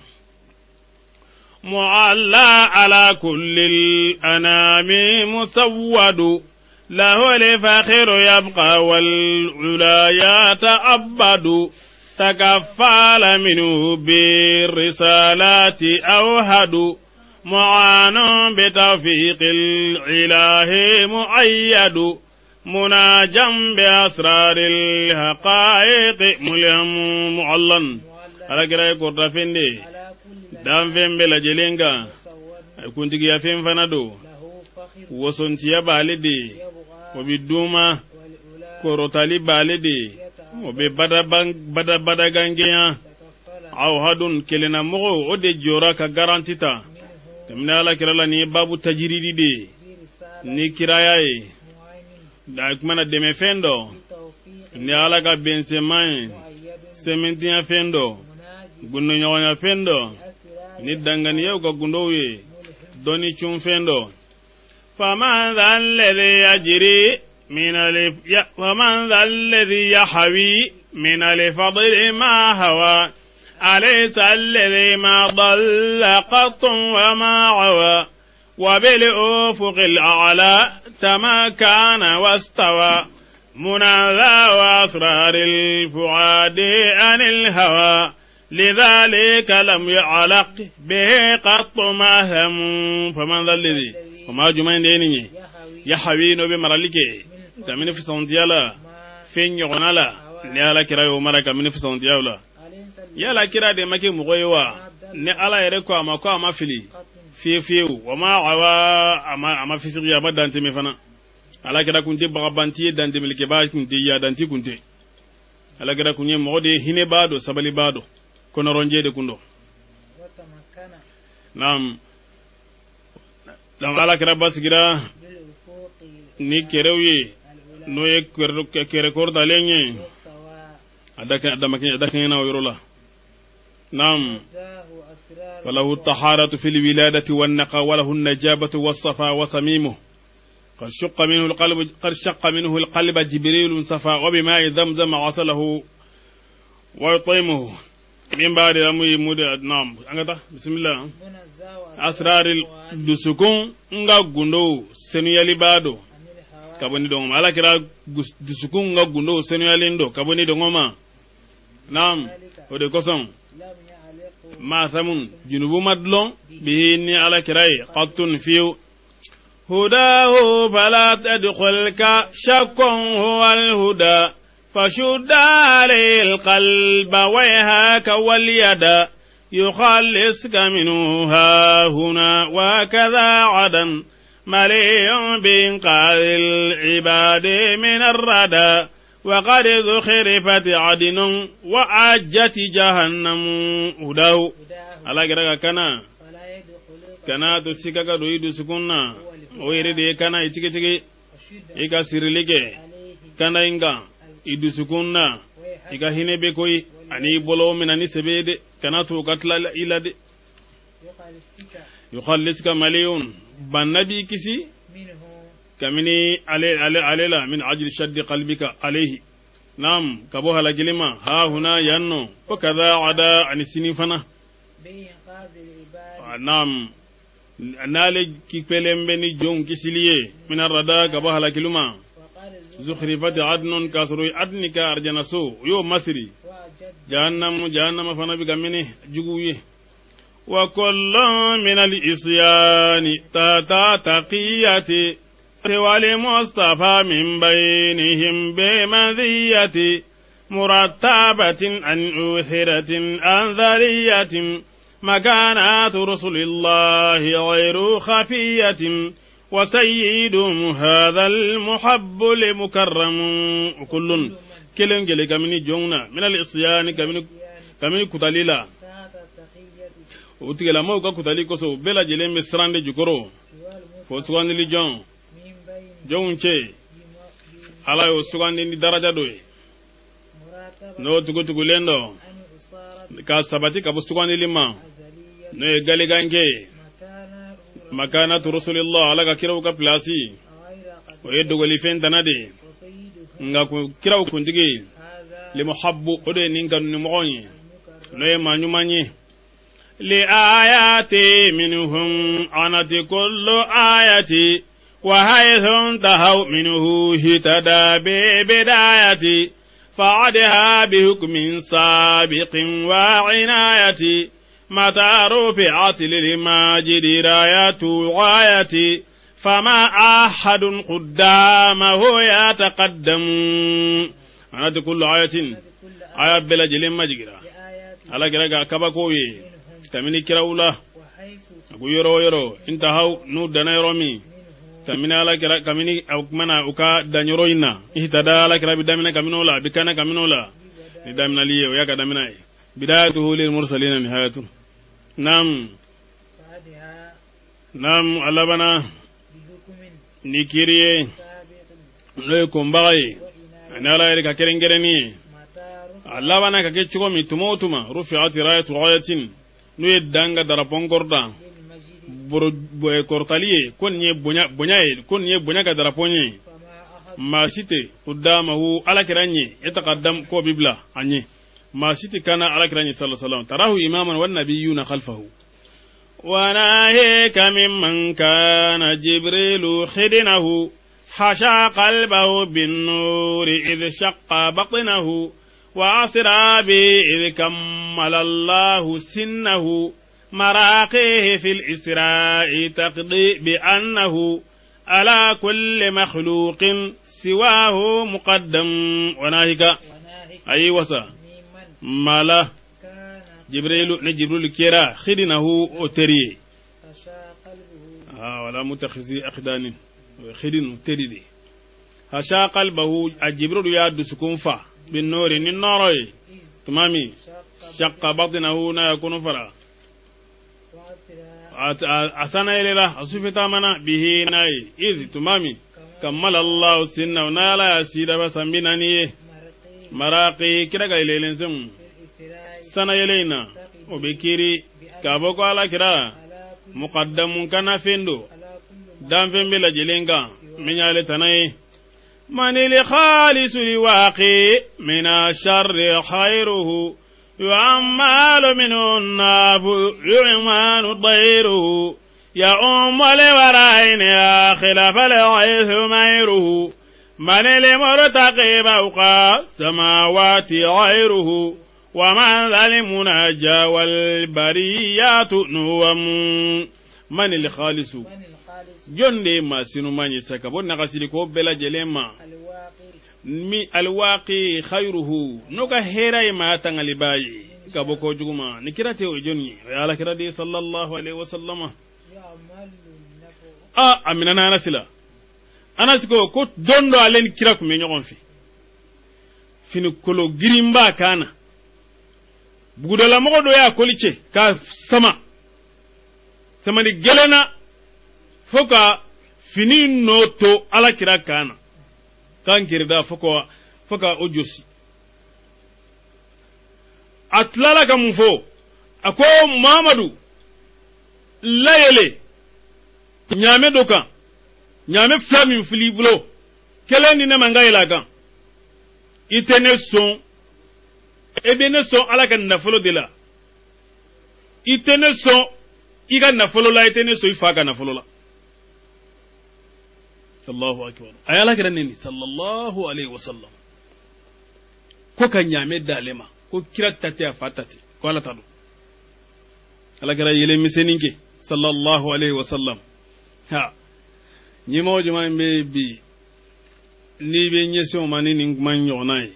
معلى على كل الأنام مسود له الفخر يبقى والعلا يتأبد تكفل منه بالرسالات أوهد معان بتوفيق الإله مؤيد مناجا بأسرار الحقائق ملهم معلن على كراي كورتا فيندي دام فين بلا جلينغا كنت يا فين فنادو وسنتيا بالدي وبدوما كوروتالي بالدي وببدا بدا غانغيا او هادون كلنا مغو ودي جورا كا غارانتيتا كمنا لا كرالا ني بابو تجريدي دي ني كراياي دا كمنا ديمي فندو ني ala ka bensemai sementia fendo gunno nyawana fendo ni dangani yau ka gundowe doni chun fendo faman dhal ladhi yajri min alif ya faman dhal ladhi yahwi min alfadl ma hawa alaysa alladhi ma dhalla qatun wa ma awa wa bil ufuq al a'la tamakana wastawa مناذا وأسرار الفؤاد عن الهوى لذلك لم يعلق به قط ماهم فمن ذا الذي وما جمعين ديني يحوي نبي مرالك كمن في سنتيالا فين يغنالا نيالا كرا يومرا كمن في سنتيالا يالا كرا دي مكي مغيوا نيالا يريكو أما فيلي فيو وما عوا أما في سريا بدانتي مفنا ala kira kunte bagabanti dante milke ba kunte ya danti kunte ala kira kunye mode hine bado sabali bado kono ronje de kundo nam ala kira basigira ni kerewi no ye kere korda lenye adaka na wirola nam وله الطهارة في الولادة والنقى وله النجابة والصفا وصميمه قد شق منه القلب جبريل صفا وبماء زمزم غسله ويطعمه من بعد أمي مودة. نعم بسم الله. أسرار الدسكون نغا غندو سنيالي بادو كابوني دوما على كرا دسكون نغا غندو سنيالي ندو كابوني دوما. نعم ودي كوسون ما ثمن جنوب مدلون بهني على كراي قطن فيو هداه فلا تدخلك شك هو الهدى فشد عليه القلب ويهاك واليد يخلصك منه ها هنا وكذا عدا مليء بإنقاذ العباد من الردى وقد ذخرفت عدن وعجت جهنم هداه على كراي kana to sika ka do idu sukunna o yirede kana ichike ika sirilike kana inga idu sukunna ika hinebe koy ani bolo minani sebede kana to katla ilade yukhalliska maliyun bannabi kisi kamini alela min ajli shaddi qalbika alayhi nam kabo hala kilima ha huna yanno wa kadha ada ani sinifana nam nale ki pelembe ni jon kisiliye min arada ka bahala kiluma zukhrifat adnun kasru adnika arjanasu yo masri jahannam fana bi gamini juguye wa kullu min al isyani ta taqiyati siwal mustafa min bainihim bi madhiyati murattabatin an uthiratin an dhariyatin مكانات رسل الله غير خفية وسيدهم هذا المحب لمكرم كل كلن جلك من جونا من الإصيان كمن كتاليلا وتكلا موكا كتالي كسو بلا جلين بسران دي جكرو فوسوان لي جون شيء على يوسوان دي درجة دوي نو تكو لندو ka sabati ka busugani lima ne gali gange makanatu rasulillah alaka kiraw ka plasi o yeddo goli fen tanade nga ko kiraw ko ndigi li muhabbu ode ninkan ni mogonye no ma nyumanye li ayati minhum anati kullu ayati wa haythun tahaw minhu hitada bi bidayati فعدها بحكم سابق وعناية متى رفعت للماجد راية غاية فما أحد قدامه يتقدم أنا كل آية بلا جلم مجرى على كلا كبكوي كمني كراولا أقول يرو انتهوا نودنا يرومي kamina ala kira kamini akmana uka danyoroina ihtada ala kira bidamina kaminola bikana kaminola bidamina liye ya kadamina bidayatuhu lil mursalin nihayatu nam alabana nikiriye loy kombaye anala erika kerengereni alabana kake chiko mitumotuma rufi'at rayatu ghayatin nuye danga darapongorda boy kortaliye konye bonya ka daraponye masite qudamahu alakiranye yataqaddam ko bibla anye masite kana alakiranye sallallahu alaihi wasallam tarahu imaman wan nabiyuna khalfahu wa nahika mimman kana jibrilu khidinahu hasha qalbahu bin nur idh shaqqa batnahu وعصرابي إذ كمل الله سنه مراقيه في الإسراء تقضي بأنه على كل مخلوق سواه مقدم وناهك أي وسا مالا جبريل كيرا خدنه أتري ولا متخذي أقدان خدن تريدي هشا قلبه الجبريل ياد سكون فا بالنور النار تمامي شق بطنه نا يكون فرا أسانا إلى أسفتا منا به ناي إذ تمامي كمل الله سنة ونالا يسيد بسمبناني مراقي كده إلى لنسم سنة إلينا وبكيري كابوكو على كرا مقدم كان فيندو دام فين بلا جلينكا من يالي تناي من الخالص لواقي من الشر خيره يعمل منه الناب يعمان ضيره يؤم لورين يا خلاف العيث ميره من المرتقي فوق السماوات غيره ومن ذا المناجى والبريات نوم من الخالص جندي ما سنو ماني سكبون نغسل كوب بلا جلما mi alwaqi khayruhu noga heray ma tangali bayi kabo ko juguma ni kirate o jonni ya ala kirade sallallahu alaihi wasallam amina na nasila anasiko ko dondo alen kira ko me nyogon fi fini kolo girimba kana bugudala mo do ya kolice ka sama ni gelena foka fini noto ala kira kana kan kirda foka ojosi atlala kamufo ako Muhammadu layele nyame doka nyame flami filibulo keleni ne mangayla kan itene son ebene son alaka nafolo de la itene son iga nafolo la itene so ifaka nafolo la Allahu akbar ayala kiranni sallallahu alaihi wasallam ko kan nyame dalema ko kiratta ta fatati ko ala tadu ala kira yele miseninke sallallahu alaihi wasallam ha nyimo juma mbe bi ni be nyeso mani ni man yonai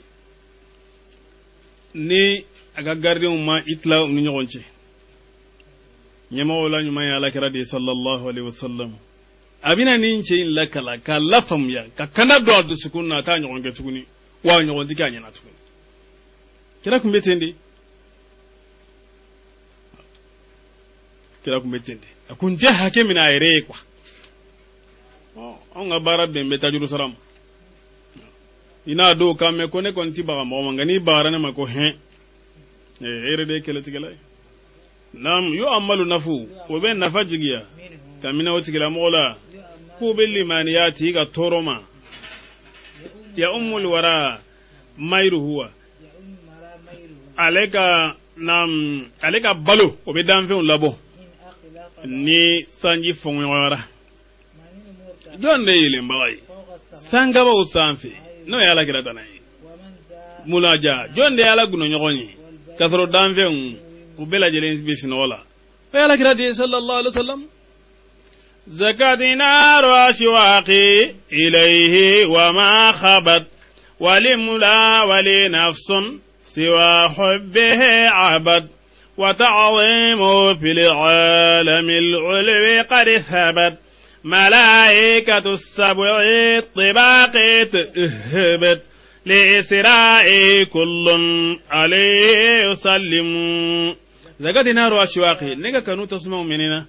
ni aga garde ma itla ni nyogonche nyimo wala nyuma ya ala kira de sallallahu alaihi wasallam abina ni nche in lakala ka lafam ya ka kana do adu sukunna ta nyogonge tukuni wa nyogon dika nyana tukuni kira kumbetende akunje hake mina ere kwa on ngabara bembe tajuru saram ina do kame kone konti ba mo ngani bara ne mako he ere de kele tigala nam yu amalu nafu wo ben nafajigiya kamina wotigila mola ku bil limaniyati ga toroma ya ummul wara mayru huwa aleka balo o be danfe on labo ni sanji fonwara jonde ile mbay sanga ba usanfe no yala kira tanai mulaja jonde yala guno nyogoni kasoro danfe on o bela jelen bisino wala yala kira de sallallahu alaihi wasallam zakatina rashwaqi ilayhi wa ma khabat walimula wali nafsun سوى حبه عبد وتعظيمه في العالم العلوي قد ثبت ملائكة السبع الطباق تهبت لإسراء كل عليه يسلم زكاة نار أشواقه نيكا كانوا تسمعوا مننا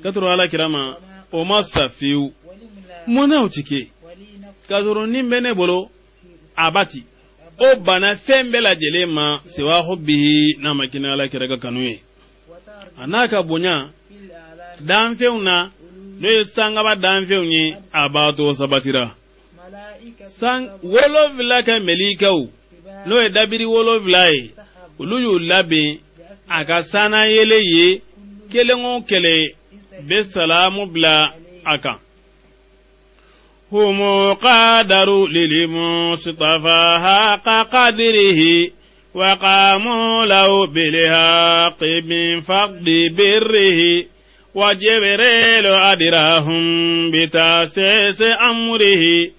كتروا على كراما وما سفيو مناوتكي كتروا نمبني بولو abati o bana fembe la jelema siwa hubbihi na makina ala kiraga kanuye anaka bonya danfeuna no sanga ba danfeunye abato sabatira sang wolo vilaka melikau no edabiri wolo vilai uluyu labe akasana yeleye kelengo kele be salamu bla aka هم قادروا للمصطفى حق قدره وقاموا له بالحق من فقد بره وجبريل أدراهم بتأسيس أمره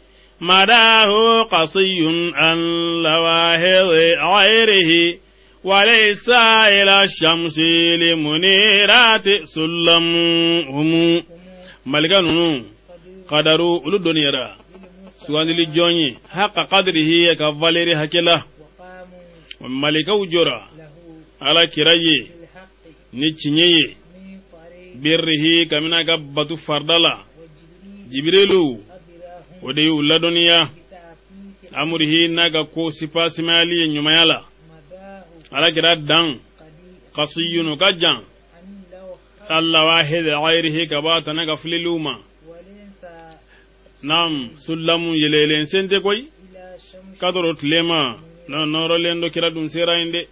مداه قصي عن لواهظ غيره وليس إلى الشمس لمنيرات سلمهم ملكانون قدروا أولو الدنيا سوان للجوني حق قدره كفاليري حكلا وملكو جرى على كراي نيتشني بره كمنا قبطو فردلا جبريلو وديو لدنيا أمره ناقا كو سفا سمالي نيوميالا على كرا دان قصيون كجان الله واحد غيره كباتا ناقا فللوما نعم سلم يليلين سنتي كوي كدرت لما نورو لندو كرا دون سيرا اندي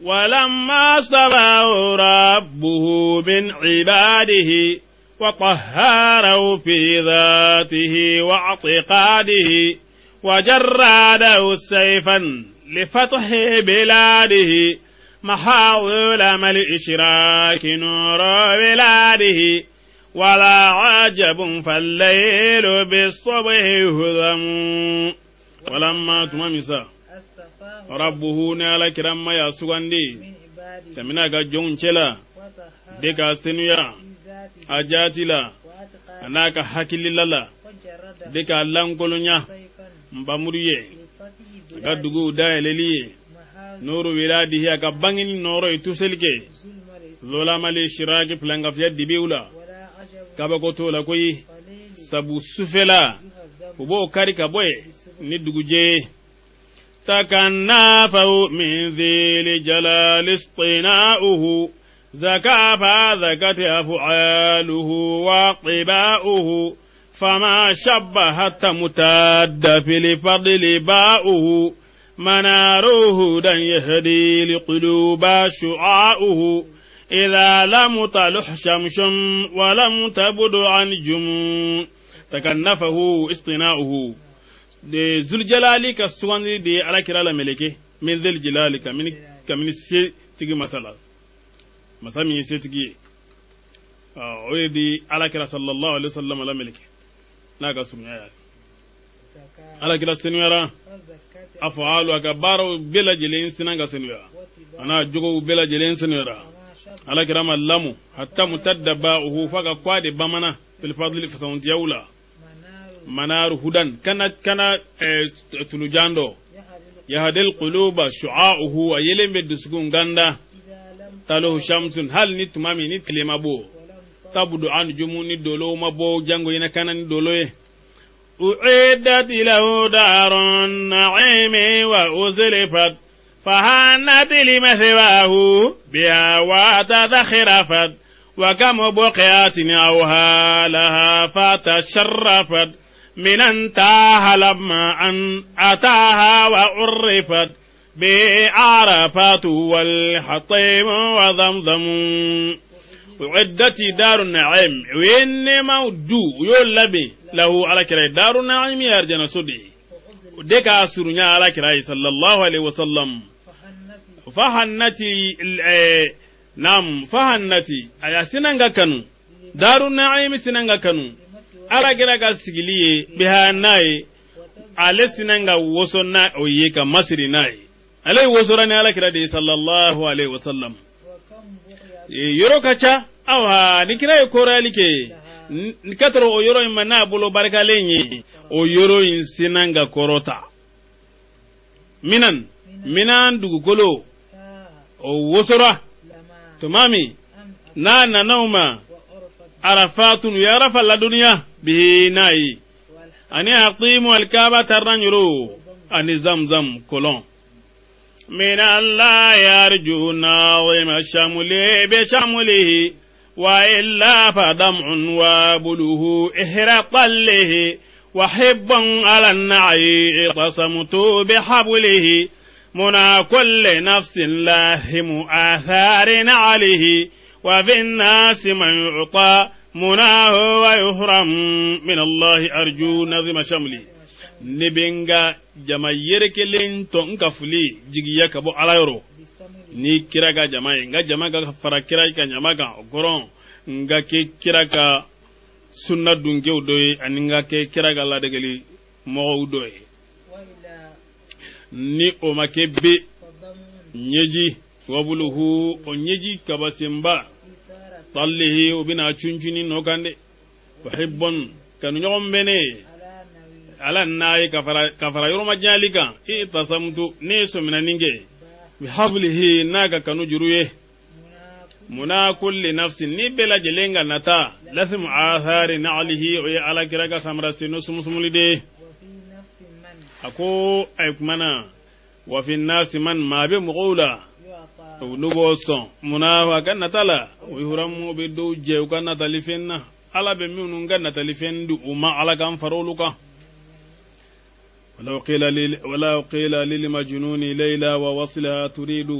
ولما اصطفاه ربه من عباده وطهره في ذاته واعتقاده وجراده سيفا لفتح بلاده محاول ملء إشراك نور بلاده ولا عجب فالليل بالصبح هذم ولما تمامسا ربه نال كرام يا سغاندي تمنا جون چلا ديكا سنيا ajatila anaka hakili lala deka lankolonya mbamuriye gadugo daeleliye nuru wiladihi akabangini noro ituselke zola mali shiraki planga fya dibiula kabakoto la koyi sabu sufela ubo karika boy ni duguje takannafu min zil jalal istina'uhu زكى فذكت أفعاله وطباؤه فما شبهت متاد في الفضل باؤه مناره دن يهدي لقلوب شعاؤه إذا لم تلح شمس ولم تبد عن جم تكنفه اصطناؤه ذو الجلال كالسوان دي على كرال ملكه من ذو الجلال كمن تيجي مسألة مسامي ستجي ويدي على كلا صلى الله عليه وسلم على ملك ناقة سمعي على كلا سنويرا أفعال وكبار بلا جلين سنانغا سنويرا أنا جوغو بلا جلين سنويرا على كلا ملامو حتى متدباؤه فقا قواد بمنا في الفضل فسنت يولا منار هدان كان تلجاندو يهدي القلوب شعاؤه أيلم بدسكون غاندا تلو شمس هل نت مامي نت لمابو تبدو عن جمون دولو مابو جانغو ينكان دولو أعدت له دار النعيم وأزلفت فهانت لمثواه بها وتذخرفت وكم بقيات أوها لها فتشرفت من انتهى لما أن أتاها وعرفت بعرفات والحطيم وضمضم وعدت دار النعيم وين موجو يولبي له على كراي دار النعيم يرجنا سودي ديكا سرنيا على كراي صلى الله عليه وسلم فهنتي نعم فهنتي ايا سننغا كانوا دار النعيم سننغا كانوا على كراي سيغليه بها ناي على سننغا وسنا اويكا مصري ناي عليه وزرني على كراي صلى الله عليه وسلم yoro kacha awa nikira yokora like nikatro o yoro imana bulo baraka lenyi o yoro insinanga korota minan dugu kolo o wosora tumami na nauma arafatun ya rafa la dunya binai ani aqimu alkaaba taranyuru ani zamzam kolon من الله يرجو ناظم الشمل بشمله وإلا فدمع وبله إحرق له وحب على النعي اعتصمت بحبله منى كل نفس لاهم آثار عليه وفي الناس من يعطى مناه ويهرم من الله أرجو نظم شمله نبنغا jama yerekelen to nka fuli jigiya kabo alayoro ni kira ga jama nga jama ga fara kira ka jama ga goron nga ke kira ka sunna dunge udoy ani nga ke kira ga la degeli mo udoy ni o make be nyeji wabuluhu o nyeji kabasimba tallihi ubina chunchuni nokande wahibbon kanu nyom bene ala nayi kafara yoroma jalika itasamtu ne so minaninge bihablihi naga kanu juruye muna kulli nafsin ni bela jelenga nata lasim athari na'lihi wa ala kiraga samrasinu sumusumulide ako aykmana wa fi nasi man ma bi muqula nuboson muna wa kan natala wa huramu bi dawje kan natalifenna ala be minun gan natalifendu umma ala kan faroluka ولو قيل للمجنون ليلى ووصلها تريد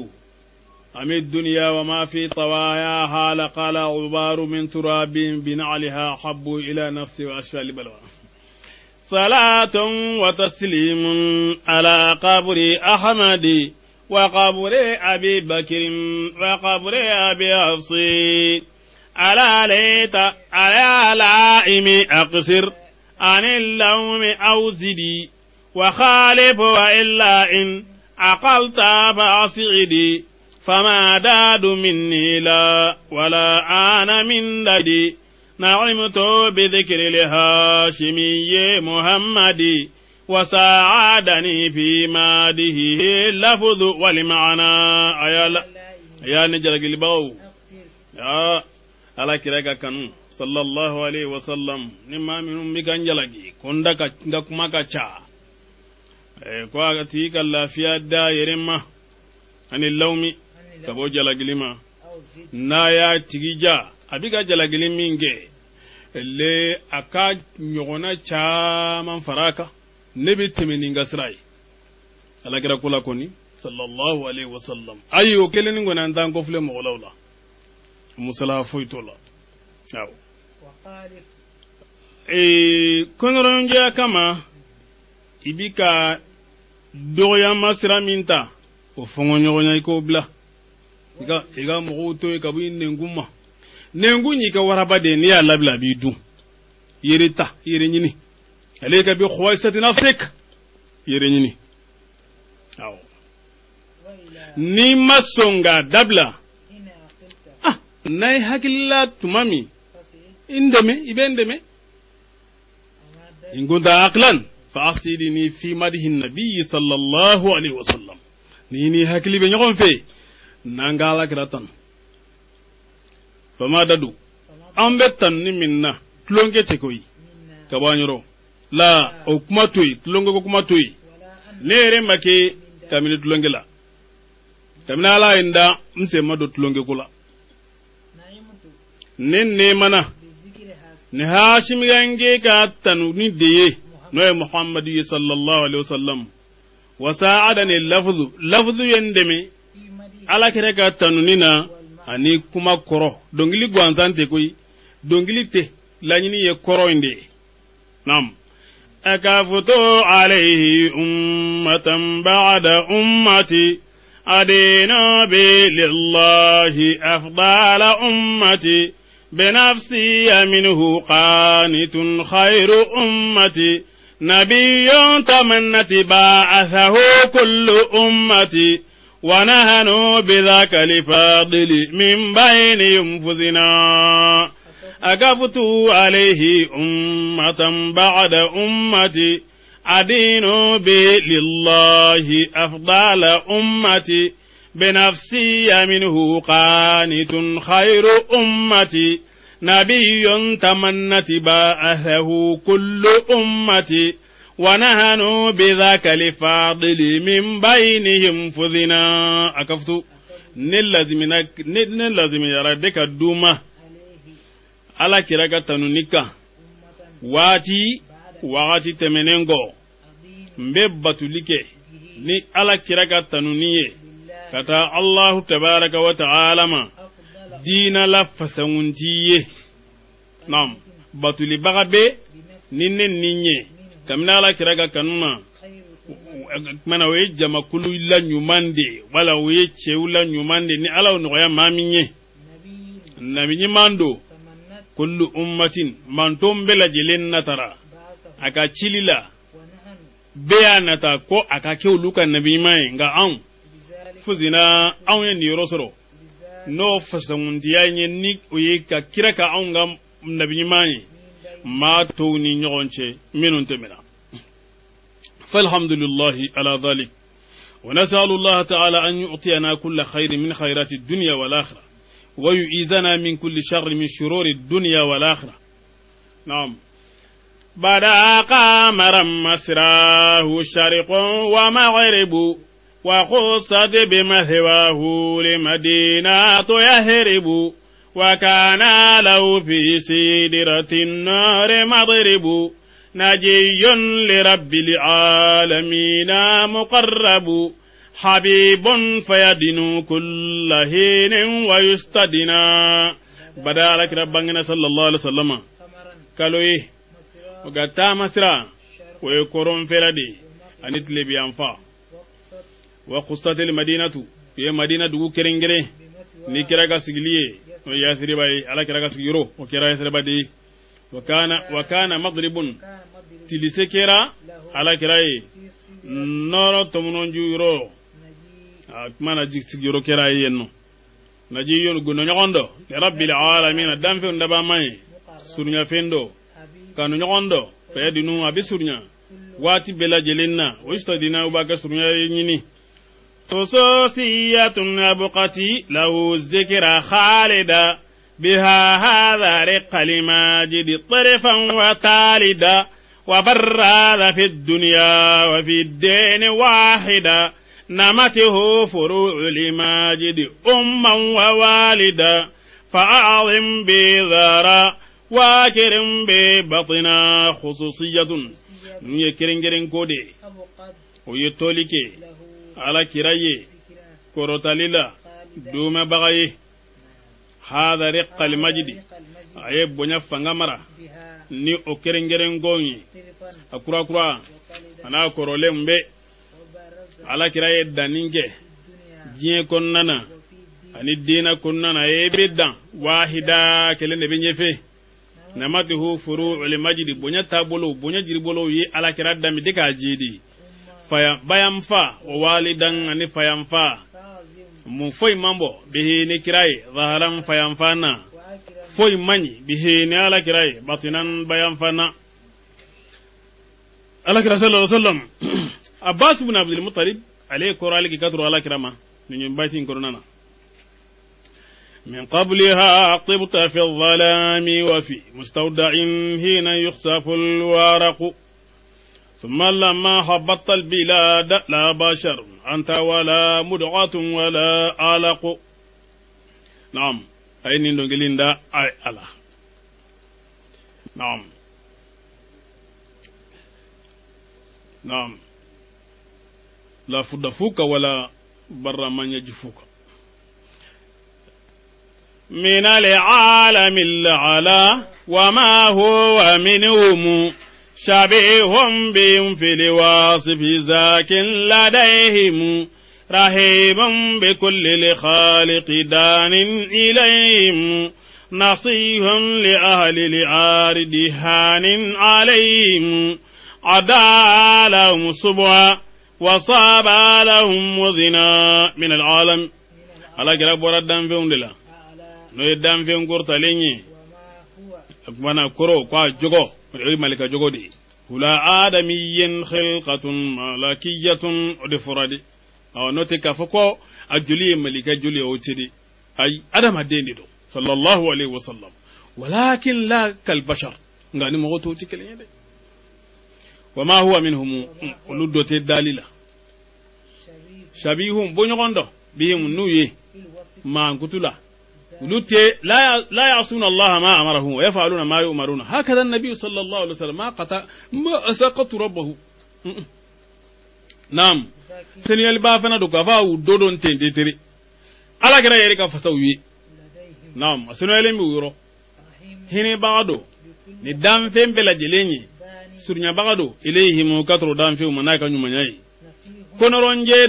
أم الدنيا وما في طواياها لقال غبار من تراب بنعلها حب إلى نفسي وأشفى لبلوى صلاة وتسليم على قبر أحمد وقبر أبي بكر وقبر أبي حفص على لائم أقصر عن اللوم أو زدي وخالف وإلا إن عقلت فأصعدي فما داد مني لا ولا أنا من لدي نعمت بذكر الهاشمي محمد وساعدني في ماده اللفظ والمعنى يا نجرق البو يا على كراك كانوا صلى الله عليه وسلم نما من مكانجلقي كندك كما كچا ko agati kala fiya da yerema ani lawmi kabo jalagilima na ya tigija abiga jalagiliminge le aka nyogona cha man faraka nebi temeni ngasrai alagira kula koni sallallahu alaihi wasallam ayo keleni ngona ndan ko fle mo lawla musala foitola aw konoronja kama ibika doya masra minta o fongo nyonya ko bla iga mo to ka bu nenguma nengunyi ka waraba de ni ala bla bi du yerita yere nyini aleka bi khawaisati nafsik yere nyini aw ni masonga dabla nay hakilla tumami indeme ibendeme ingunda aqlan فأصيدني في مده النبي صلى الله عليه وسلم نيني هكلي بنيغون في نانغالا كراتان فما دادو أمبتن نمنا تلونجي تكوي كبانيرو لا أو كماتوي تلونجي كماتوي نيري مكي كامل تلونجي لا كامل لا إندا مسيما تلونجي كولا نين منا نهاشم ينجي كاتنو نديه نوي محمد صلى الله عليه وسلم وساعدني اللفظ يندمي على كركا تنونينا ani kuma koro dongili gwanzante koy dongili te lanyini ye koro inde nam akafutu alayhi ummatan ba'da ummati adina bi lillahi afdala ummati بنفسي منه قانت خير أمتي نبي تمنت باعثه كل أمتي ونهنوا بذاك لفاضل من بين ينفذنا أكفت عليه أمة بعد أمتي أدين لله أفضل أمتي بنفسي منه قانت خير أمتي نبي تمنت باعثه كل أمتي ونهنوا بذاك لفاضل من بينهم فذنا أكفتو نلازم يردك الدومة على كراكة تنونيكا واتي تمنينغو مببتو لكي ni ala kiraka tanuniye kata Allah tabaraka wa ta'ala ma dina la fasanguntiye nam batuli bagabe ninne ninye kamina ala kiraka kanuma mana we jama kulu la nyumande wala we cheula nyumande ni ala no ya maminye nabi nyimando kullu ummatin man tombela jelen natara aka chilila beyanata ko aka kewluka nabi mai nga an fuzina an ni rosoro no fasamundiya ni oye ka kiraka an ga nabi mai ma to ni nyonche minun temina فالحمد لله على ذلك ونسأل الله تعالى أن يعطينا كل خير من خيرات الدنيا والآخرة ويعيذنا من كل شر من شرور الدنيا والآخرة. نعم. بدا قمرا مسراه شرق ومغرب وخصت بمثواه لمدينة يهرب وكان له في سدرة النار مضرب نجي لرب العالمين مقرب حبيب فيدن كل حين ويستدنا بدارك ربنا صلى الله عليه وسلم قالوا ايه وقتا مسرا ويكرون فردي انتلي بيانفا وقصت المدينة هي مدينة دو كرنجري نكراغا سيغليه وياسري باي على كراغا سيغيرو وكرا ياسري بدي وكان مضرب تلسكرا على كراي نورو تمنونجو يرو مانا جيكسيرو كراي ينو نجي يون غنو نيوندو لرب العالمين دامفو ندبا ماي سورنيا فيندو كانو نيوندو فيدينو ابي سورنيا واتي بلا جلنا ويستدينا وباغا سورنيا ينيني خصوصية أبقتي له الذكر خالدا بها هذا رق لماجد طرفا وتالدا وبراد في الدنيا وفي الدين واحدا نمته فروع لماجد أما ووالدا فأعظم بذارا واكرم ببطنا خصوصية يكرن كرن كودي ويتوليكي على كراي كروتاليلا دوما بغاي هذا رق المجد عيب بنيا فنغمرا ni okerengeren gonyi akura kura ana korolem be ala kiraye daninge jiye konnana ani dina konnana ebedan wahida kelene be nyefe namatuhu furu'ul majdi bonya tabolo bonya jiribolo yi ala kirada mi dika jidi faya bayamfa o walidan ani fayamfa mu foy mambo be ni kiraye zaharan fayamfana foy mani bihi ni ala kirai batinan bayan fana ala kira sallallahu alaihi wasallam Abbas ibn Abdul Muttalib alayhi qur'an ki kadru ala kirama ni baitin korona min qabliha tibta fi adh-dhalami wa fi mustawda'in hina yukhsafu al-waraq thumma lamma habatta al-bilad la bashar anta wala mud'atun wala alaq. Naam. أي نيندونغلين دا أي الله. نعم نعم لا فد فوك ولا بر من يجفوك من العالم الأعلى وما هو منهم شبيه بهم في الواصف ذاك لديهم رهيب بكل لخالق دان إليهم نصيح لأهل العارض هان عليهم عدا لهم صبوا وصاب لهم وزنا من العالم على كلا بردان فيهم لله نويدان فيهم كورتاليني أكبانا كرو كوا جوغو ملك جوغو دي هلا آدمي خلقة ملكية ودفرادي aw note ka foko ajuli malika juli otidi ay adam adeni do sallallahu alaihi wasallam walakin la kal bashar ngani mo to tikele de wama huwa minhum uludote dalila shabihum bonyogondo bihim nuye ma ngutula ulute la yasuna allah ma amarahum wa yafaluna ma yu'maruna hakada an-nabiy sallallahu alaihi wasallam ma asaqatu rabbahu. Nam seniyal ba fana do kafa u dodon tentetere ala gara yeri ka fasa uyi. Nam seniyal mi wuro hini bagado ni dam fembe la jelenye surnya bagado ilayhi mu katro dam fe manaka nyuma nyai konoronje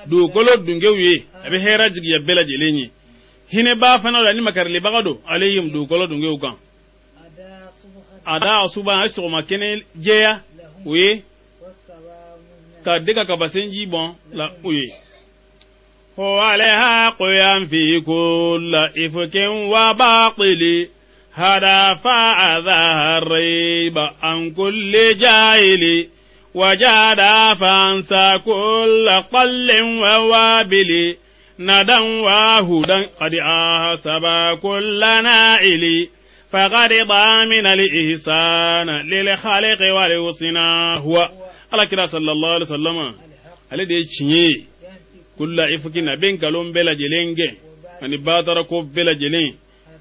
do kolo dungewe abi hera jigi ya bela jelenyi hine ba fana la ni makarli bagado alayhim do kolo dungewu kan ada suba aso makene jeya oui ka dega ka basenji bon la oui هو عليها قيام في كل إفك وباطل هذا فعذا الريب عن كل جاهل وجاد فانسى كل قل ووابل ندى وهدى قد أحسب كل نائل فقد ضامن الإحسان للخالق والحسنى هو على كده صلى الله عليه وسلم على دي تشني كل إفكنا بين كلام بلا جلينجي أني باتر كوب بلا جلين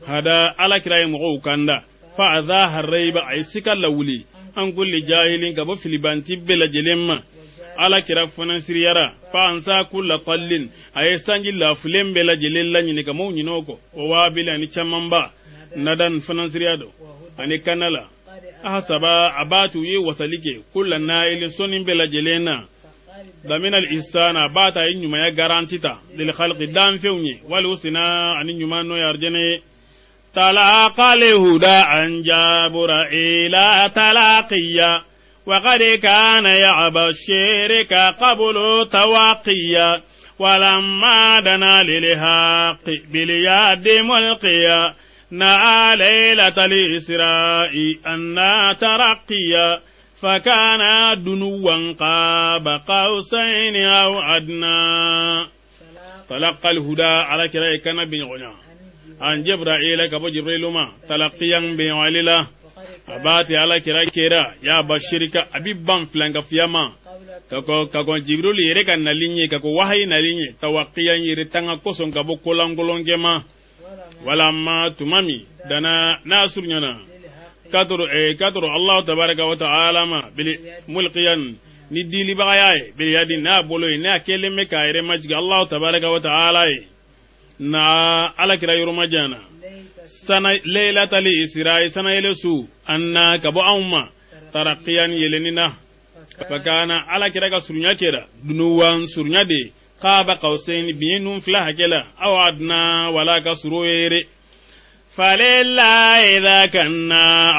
هذا على كراي مغو كاندا فأذاه الريب عيسك اللولي أن كل جاهل كبو فلبانتي بلا جلين على كرا فنانسير يرى فأنسى كل قلين أيستانجي لافلين بلا جلين لني كمو نينوكو ووابلا نيشامنبا ندان فنانسير يادو أني كانلا أحسبا أباتو يوصليكي كل نائل سنين بلا جلينا دمين الإنسان باتا إنما يغارانتيتا للخلق دام فيوني والوسنا أن إنما نو يرجني تلاقى الهدى عن جابر إلى تلاقيا وقد كان يعبى الشرك قبل تواقيا ولما دنا للحق باليد ملقيا نعى ليلة الإسراء أن ترقيا فكان دنوا قاب قوسين أو أدنى تلقى الهدى على كراي كان بن غنى عن جبرائيل كبو جبريل ما تلقيا بن عليلا أباتي على كراي كرا يا بشرك أبيبان فلانك فيما kako jibril yere kan nalinye kako wahayi nalinye tawaqiyan yere tanga koson kabo kolangolongema wala ma tumami dana nasurnyana katoro Allah tabaraka wa ta'ala ma bil mulqiyan ni dili bagaye bil yadi na bolo ina keleme kayre majga Allah tabaraka wa ta'ala na ala kira yurma jana sana laylatal isra sana yelesu anna kabu umma taraqiyan yelenina fakana ala kira ka surunya kera dunuwan surunya de qaba qausain binun fla hakela aw adna wala ka suroyere فلله إذا كان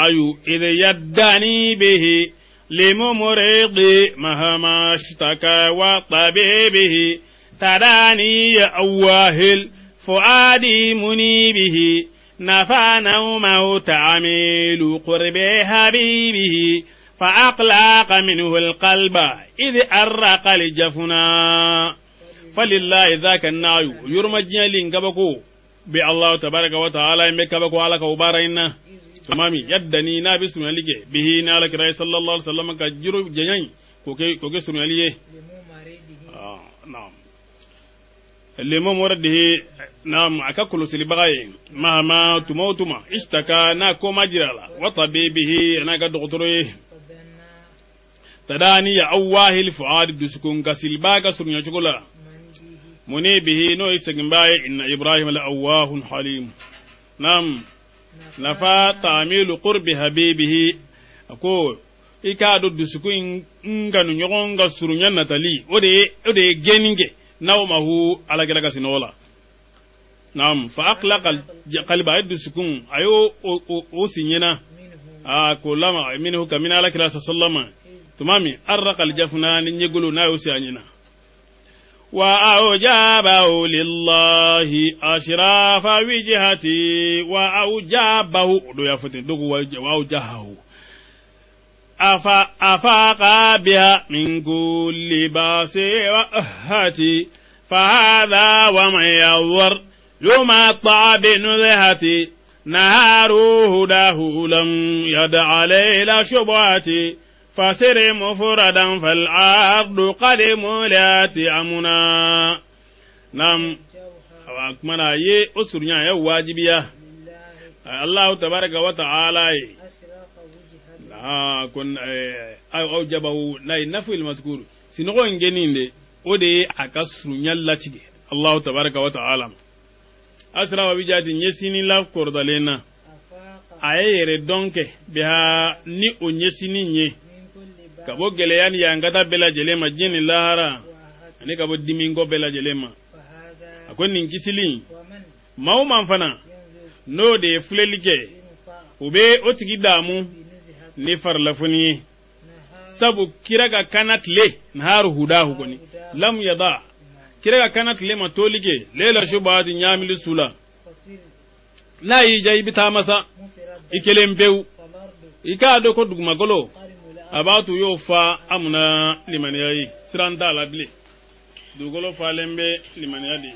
عيو إذ يدني به لممرض مهما اشتكى وطبيبه تداني أواهل فؤادي منيبه نفى نومه تعميل قرب حبيبه فأقلق منه القلب إذ أرق الجفنا فلله ذاك النعي يرمجن لنكبكو bi Allah tabaraka wa ta'ala me kaba ko alaka ubaraina tumami yaddani na bi sunan lige bihi na alaka ray sallallahu alaihi wasallam ka jiru jenyan ko ke sunan liye na'am lemo moradihi na'am akakulu silibagaye ma tumutuma istaka na ko majirala wa tabibihi ana ga doktore tadani ya awahil fuad dusukun kasilbaga sunan chukula مني به نو يسجنباي إن إبراهيم لأواه حليم نعم نفا تعميل قرب حبيبه أقول إكادو دسكو إنغا نيونغا سرنيا نتالي ودي جينينجي نومه على كلاكا سنولا نعم فأقلق قلب الدسكون أيو أوسينينا كلما منه كمين على كلاكا سلما تمامي أرق الجفنا نيقولوا نايوسي عنينا وأوجابه لله أشراف وجهتي وأوجابه وأوجهه أفاق بها من كل باس وأهتي فهذا ومن يضر يمطع بنزهتي نهار هداه لم يدع ليل شبهتي فسر مفردا فالعرض قد مولات أمنا نعم وأكمنا يه أسرنا يا واجبية الله تبارك وتعالى كن أوجبه لا ينفي المذكور سنقول جنين ودي أكسرنا اللاتي الله تبارك وتعالى أسرع وبجات يسيني لاف كوردالينا أيه ردونك بها ني أنيسيني kabo geleyan ya ngata bela jele majini lahara ani ka bo dimingo bela jelema فهذا akon nin kisili ومن maw man fana ينزل no de fulelike بمطاع ube o tigi damu بنزهة ni farlafuni نهار sabu kiraga kanat le naharu hudahu goni lam yada kiraga kanat le matolike lela shubati nyamili sula فصير la yi jay bita masa مفرد ikelembeu فالأرض ikado ko duguma golo قارم لا abatu yo fa amuna limaniyayi siranta labli dugolo fa lembe limaniyadi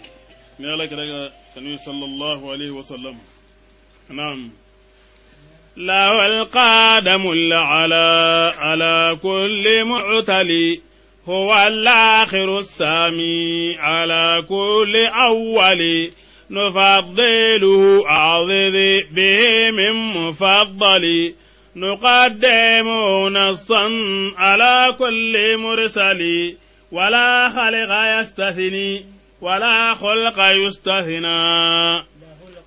ni ala kiraga kanu sallallahu alaihi wasallam naam له القادم العلى على كل معتلي هو الآخر السامي على كل أول نفضله أعظذ به من مفضل نقدم نصا على كل مرسل ولا خلق يستثني ولا خلق يستثنى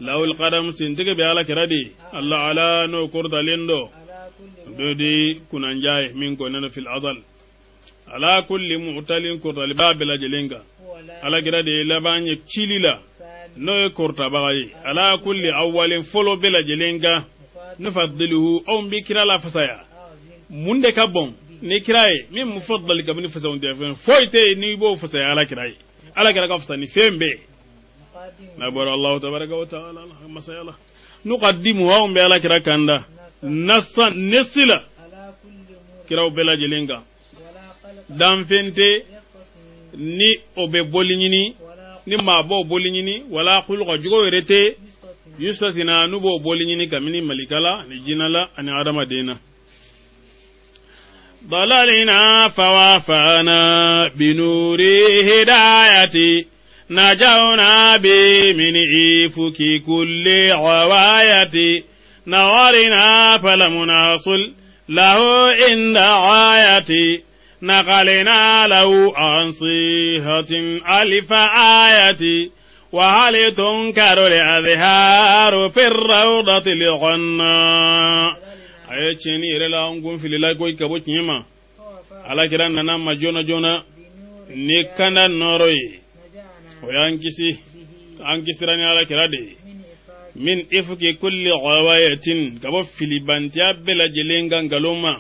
له القدم سنتك بيالا كردي الله على نو كرد لندو على كل دودي كنان جاي من كوننا في الأضل على كل معتل كرد لباب الأجلينغا هو لا على كردي لبان يكشيلي لا ثاني نو كرد بغاي على كل أول فلو بالأجلينغا نفضله أو بكرا لا فسايا عظيم munde kabon ni kiraye min mufaddal kabni fasawn defen foyte ni bo fasaya ala kiraye ala kira ka fasani fembe مقادم نبر الله تبارك وتعالى اللهم صل على نقدم وهم بلا كرا كندا نصا نسلا على كل مور كراو بلا جلينغا ولا خلق دام فنتي يقف ni obe bolinyini ولا ni mabo bolinyini wala khulqa jugo rete قسط yusasina nubo bolinyini kamini malikala ni jinala ani adama dena ضللنا فوافانا بنور هدايتي نجونا به من إفك كل عواية نورنا فلم نصل له عند عاية نقلنا له عن صيحة ألف آية وهل تنكر الأزهار في الروضة الغنى ayecheni irela ngun filila koy kabo nyima ala kiran nana majona jona ni kana noroi نجعنا o yankisi به ankisirani ala kirade من إفاق min ifki kulli qawayatin kabo filibantia bela jelenga ngaloma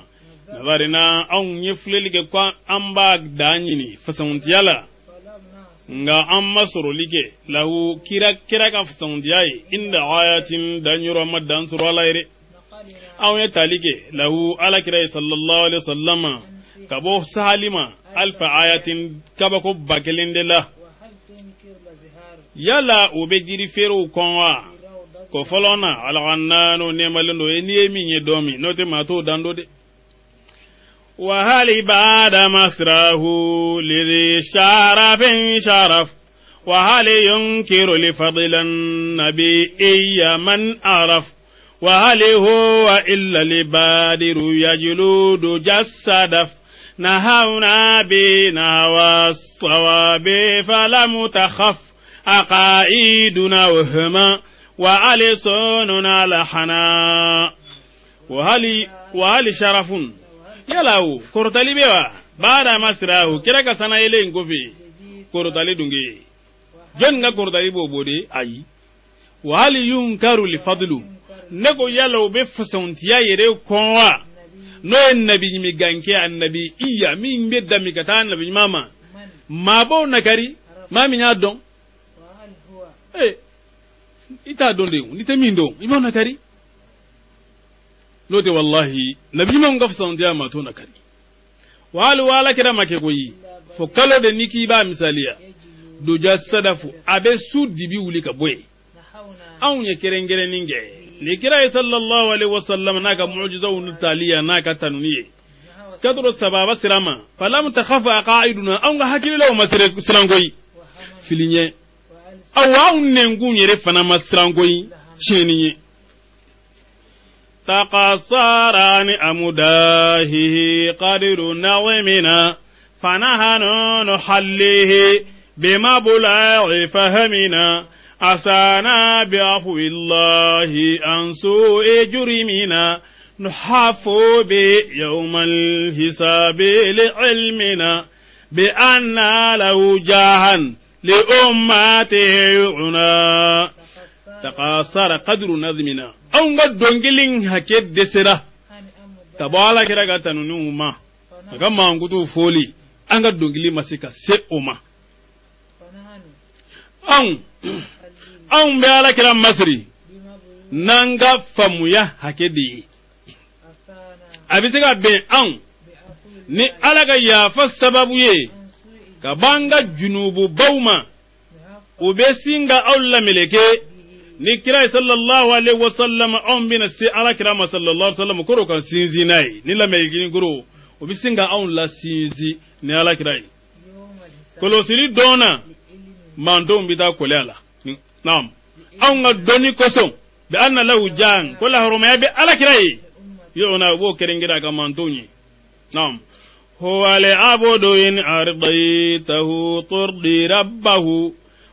nabarina an yeflelige kwa amba danyini fasamuntiala فلم نعص nga amma sorolige lahu kira ka fasamuntiai inda ayatin danyuro madan suru alaire نقلنا aw ya talige lahu ala kirai sallallahu alaihi wasallama kabo salima alfa ayatin kaba ko bakelinde la وهل تنكر الأزهار yala obe jiri fero konwa في روضة ko folona alghannano nemalendo eni minye domi note mato dando de wa hali ba'da masrahu lidhi sharafin sharaf wa hali yunkiru li fadlan nabiyya man araf wa hali huwa illa li badiru yajludu jassadaf نهونا بنا والصواب فلم تخف أقائدنا وهما وألسننا لحنا وهل شرف يلاو كورتالي بيوا بعد ما سراه كراك سنة إليه نكوفي كورتالي دونجي جنغا كورتالي بوبودي أي وهل ينكر لفضل نكو يلاو بفسنتيا يريو كونوا no annabi mi ganke annabi iya min bedda mi kata annabi mama من ma bo nakari ma mi nya don وهل هو ita don de ni te min don ibo nakari lote wallahi nabi mon gafsa on dia ma to nakari wala kira make goyi fo kalo de niki ba misaliya يجلو do jasadafu abe sudi bi wuli ka boye نحونا an ye kerengere ninge ni kira sallallahu alaihi wasallam naka mu'jiza taliya naka tanuniye kadro sababa sirama falam takhafa qa'iduna an ga hakili law masire sirangoyi وهمن filinye وألس awa unengu nyere fana masirangoyi cheniye taqasarani amudahi qadiru nawmina fanahanu nuhallihi bima bula'i fahmina أسانا بعفو الله عن سوء جرمنا نحف به يوم الحساب لعلمنا بأن له جاها لأمته يعنى تقاصر قدر نظمنا أو قد دونجلين هكيد دسرة تبالا كده تنونيوما كما أنقطو فولي أنقا دونجلي مسيكا سيئوما أو بيالا كده مصري نانغا فمويا هكيدي أبسيكا بين ni alaga ya fa sababu ye ka banga junubu bauma ubesinga awla meleke ni kira sallallahu alaihi wasallam on bina si ala kira sallallahu alaihi wasallam koro kan sinzi nai ni la melgini koro ubesinga awla la sinzi ni ala kira kolo siri dona mando mbita kolela nam awnga doni koson bi anna lahu jan kula haruma bi ala kira yo na bo kerengira ka mantoni nam هو العبد إن أرضيته ترضي ربه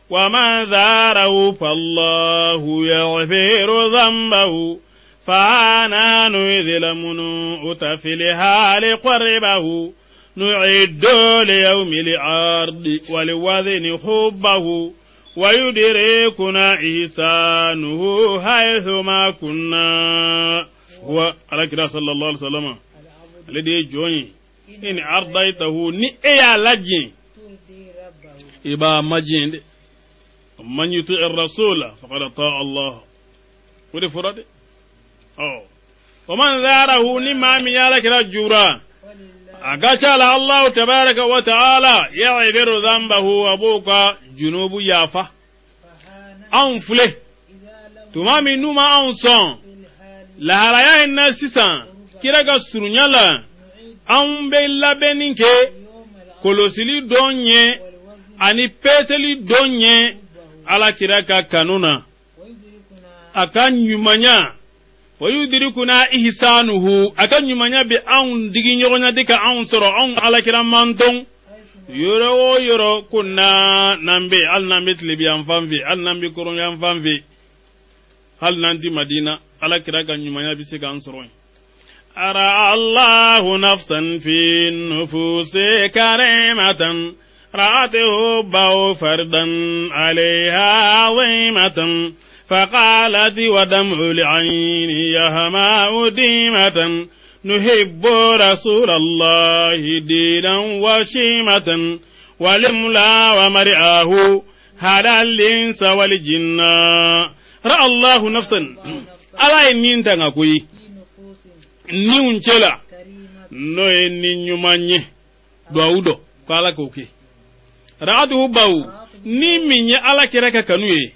ومن ذاره فالله يغفر ذنبه فعنان إذ لم أتفلها لقربه نعد ليوم العرض ولوذن حبه ويدركنا إحسانه حيثما كنا هو على كده صلى الله عليه وسلم الذي جوني in ardaitahu ni eya lajin iba majin man yuti ar-rasula faqad ta'a Allah wadi furade wa man zarahu ni ma mi yala kira jura agacha la Allah tabaraka wa ta'ala ya'ibiru dhanbahu abuka junubu yafa an fule tumami numa an son la haraya nasisan kira ga surunyala an be labenin ke kolosili donye ani peseli donye ala kiraka kanuna akan nyumanya wayudirikuna ihsanuhu akan nyumanya be an digi nyonya dika an soro an ala kiramanton yoro yoro kunna nambe al nambe tlibi an famvi al nambe koron yan famvi hal nanti madina ala kiraka nyumanya bisika an soro أرى الله نفسا في النفوس كريمة رأته بو فردا عليها عظيمة فقالت ودمع العين يهماء ديمة نحب رسول الله دينا وشيمة ولملا ومرئاه هذا الإنس والجن رأى الله نفسا ألا ينين تنقوي ni unchela no ni nyumanye daudo kala koke raatu bawu ni minye ala kiraka kanuye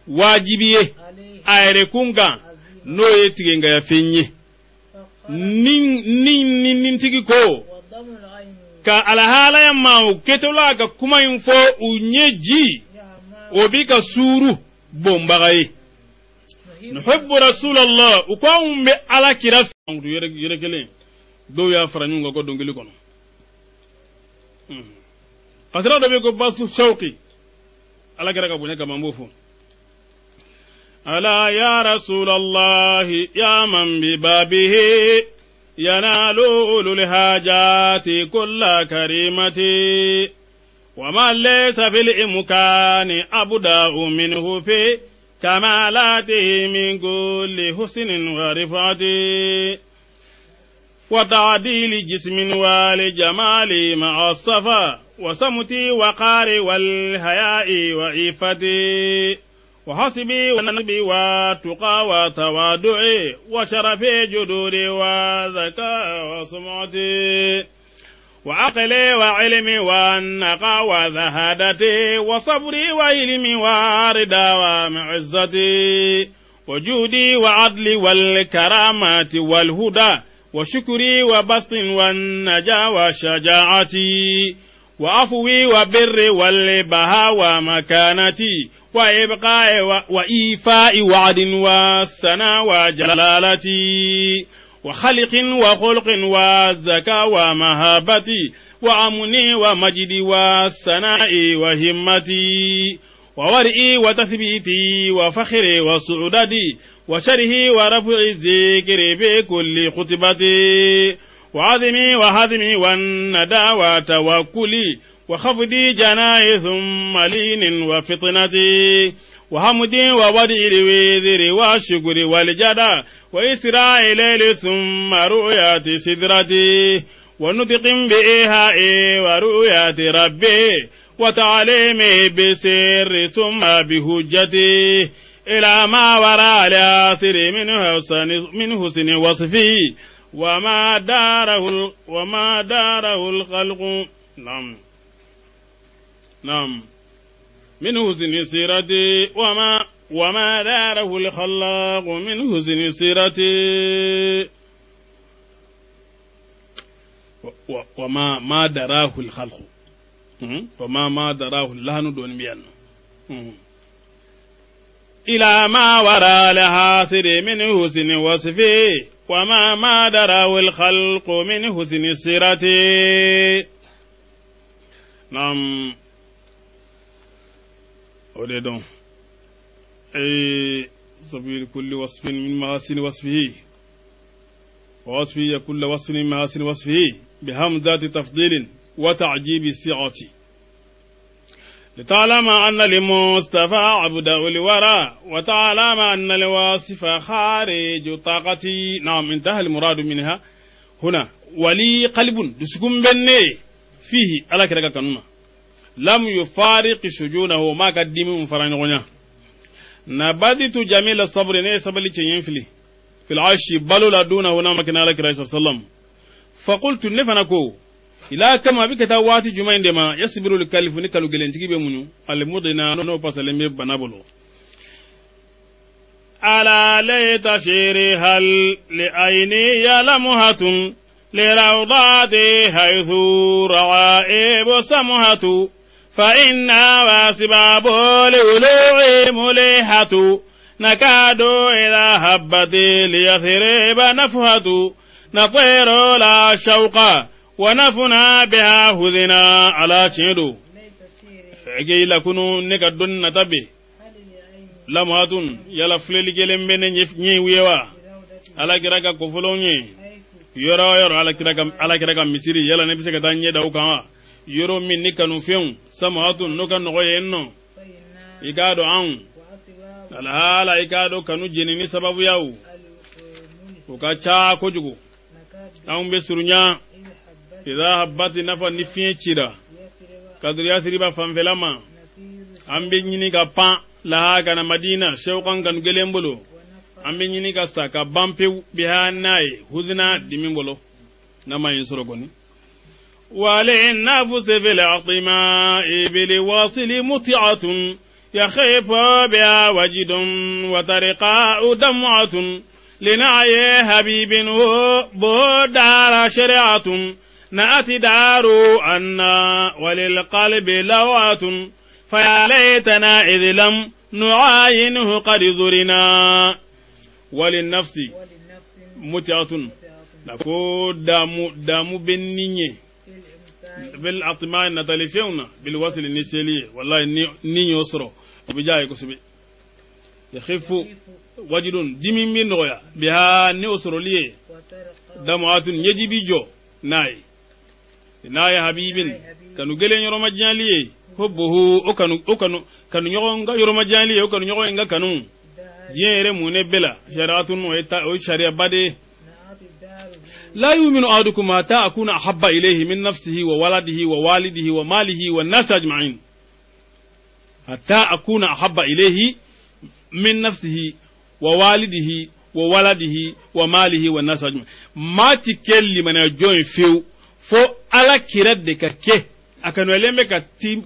wajibiye ayre kunga no yetigenga ya fenye nin tigi ko ka alahala ya mau ketola ka kuma info unyeji obika suru bombagaye نحب رسول الله وقوم على كراف يركلين دو يا فرانيو غو دونغلي كون فسرا دبي كو باسو شوقي على كراكا بو نكا مامبوفو الا يا رسول الله يا من ببابه ينال الحاجات كل كريمتي وما ليس في الامكان ابدا منه في كمالاته من كل حسن ورفعة وتعديل جسم والجمال مع الصفا وصمتي وقار والحياء وعفتي وحسبي ونبي وتقى وتوادعي وشرف جدودي وذكاء وسمعتي وعقلي وعلمي والنقى وذهادتي وصبري وعلمي واردا ومعزتي وجودي وعدلي والكرامات والهدى وشكري وبسط والنجا وشجاعتي وعفوي وبر والبها ومكانتي وإبقاء وإيفاء وعد والسنا وجلالتي وخلق وخلق وزكاة ومهابتي وأمني ومجدي والسناء وهمتي وورئي وتثبيتي وفخري وسعودتي وشره ورفع الذكر بكل خطبتي وعظمي وهضمي والندى وتوكلي وخفضي جناي ثم لين وفطنتي وحمدي وودي الوذر والشكر والجدى وإسرائيل ثم رؤيات سدرتي ونطق بإيهائي ورؤيات ربي وتعليمي بسر ثم بهجتي إلى ما وراء الآثر من حسن وصفي وما داره الخلق نعم من حسن سيرتي وما داره الخلاق من حسن سيرتي وما دراه الخلق وما دراه اللهن دون بيان إلى ما وراء الآثر من حسن وصفي وما دراه الخلق من حسن سيرتي نعم أريدون أي سبيل كل وصف من محاسن وصفه ووصفه كل وصف من محاسن وصفه بهمزة تفضيل وتعجيب السعة لتعلم أن المصطفى عبد الورى وتعلم أن الواصف خارج طاقتي. نعم انتهى المراد منها هنا. ولي قلب دسكم بني فيه على كذا كنونا لم يفارق سجونه ما قدم من فرانغونيا نبذت جميل الصبر ني سبلي تشينفلي في العيش بلولا دونه هنا مكان على كريس صلى الله عليه وسلم فقلت نفنكو إلى كما بك تواتي جمعين دما يصبر الكلف نكالو جلنتي بمنو المدنا نو باسلمي بنابلو على ليت شيري هل لعيني يلمهة لروضاتي حيث روائب سمهة فإن واسباب لولوع مليحة نكاد إلى هبتي ليثرب نفهة نطير لا شوق ونفنا بها هذنا على تشيدو اجي لكونو نكدون نتبي لمهاتون يلا فلي جلم بين ني ويوا على كراكا كفلوني يورو على كراكا مصري يلا نبي سكتا ني داو كان يورو من نكانو فيون سمهاتون نو كان نوينو يغادو ان ala ikado kanu jenini sababu yau ukacha kojugo an be surunya idha habbati nafa nifiye chira kadri yasriba fanvelama an be nyini ka pan la ga na madina shauqan kan gelembolo an be nyini ka saka bampe bihanai huzna dimimbolo na mayin surogoni wala nafus bil atima bil wasil muti'atun يخيف بها وجد وطرقاء دمعة لنعي حبيب بودار شرعة نأتي دار عنا وللقلب لوعة فيا ليتنا إذ لم نعاينه قد ذرنا وللنفس متعة نقول دامو بنيني بالأطماء نتلفيونا بالوصل النسيلي والله نيني أسره وبجاي كسبي يخف وجد دمين من نويا بها نيوسرو ليه دمعات يجي جو ناي حبيب كانوا جلين يروم جاليه حبه كانوا يروم يروم جاليه كانوا يروم كانوا جيره منبلا شرعة وشريعة بدي لا يؤمن أحدكم حتى أكون أحب إليه من نفسه وولده ووالده وماله والناس أجمعين حتى أكون أحب إليه من نفسه ووالده وولده وماله والناس أجمعين ما تكلم من يجوين فيو فو على كرد ككه akano elembe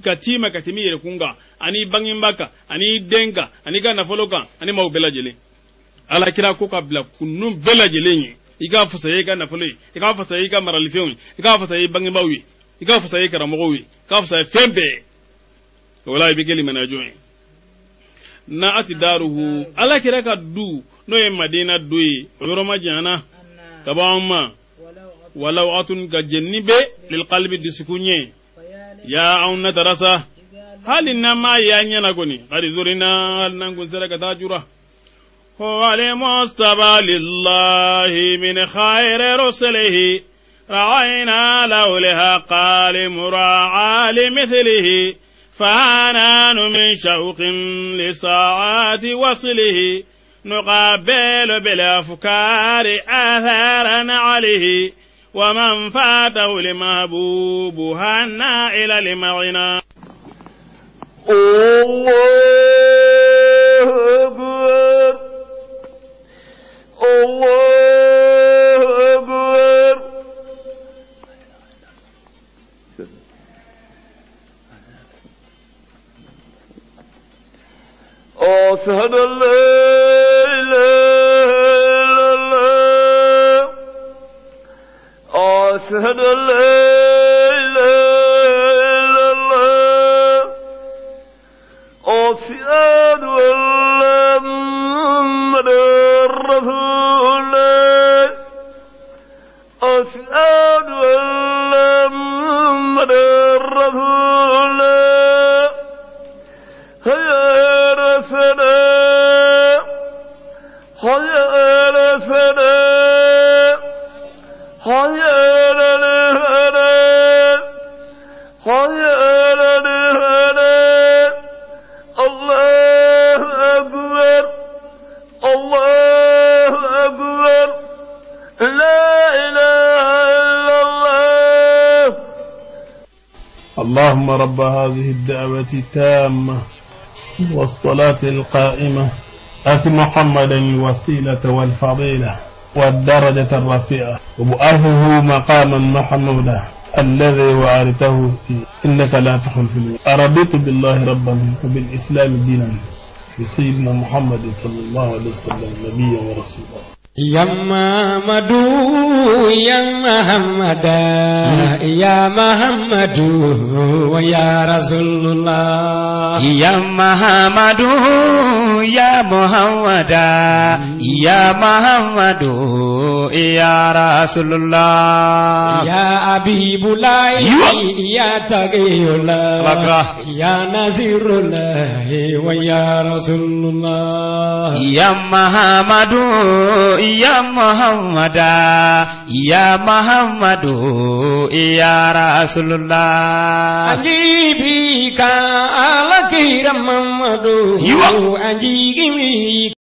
katima katimi yekunga ani bangimbaka ani denga ani kana foloka ani maubela jele ala kira ko kabla kunum bela jelenyi iga fusaye kana foloi iga fusaye ka maralifewi iga fusaye bangimbawi iga fusaye karamowi iga fusaye fembe wala bigeli manajoy na ati daruhu ala kira ka du no e madina duyi yoroma jana kabama walau atun gajennibe lil qalbi disukunye ya auna darasa halina ma yanya nagoni qad zurina nangu zara tajura هو المصطفى لله من خير رسله رأينا لولها قال مراعى لمثله فانان من شوق لساعات وصله نقابل بالأفكار آثارا عليه ومن فاته لمحبوبها النائل لمعنا الله أكبر الله أكبر أشهد أن لا إله إلا الله أشهد أن لا إله إلا الله أشهد أن محمدا رسول الله أشهد أن محمدا رسول الله هيا رسنا هيا رسنا هيا لنا هيا لنا الله أكبر الله أكبر لا إله إلا الله. اللهم رب هذه الدعوة التامة والصلاة القائمة آت محمدا الوسيلة والفضيلة والدرجة الرفيعة وابعثه مقاما محمودا الذي وعدته إنك لا تخلف الميعاد. أرضيت بالله ربا وبالإسلام دينا بسيدنا محمد صلى الله عليه وسلم نبيا ورسولا. يا محمد يا محمد يا محمد ويا رسول الله يا محمد يا محمد يا محمد يا رسول الله يا حبيب الله يا تقي الله يا نذير الله ويا رسول الله يا محمد يا محمد يا محمد يا رسول الله أجيبك على كرم محمد أجيبك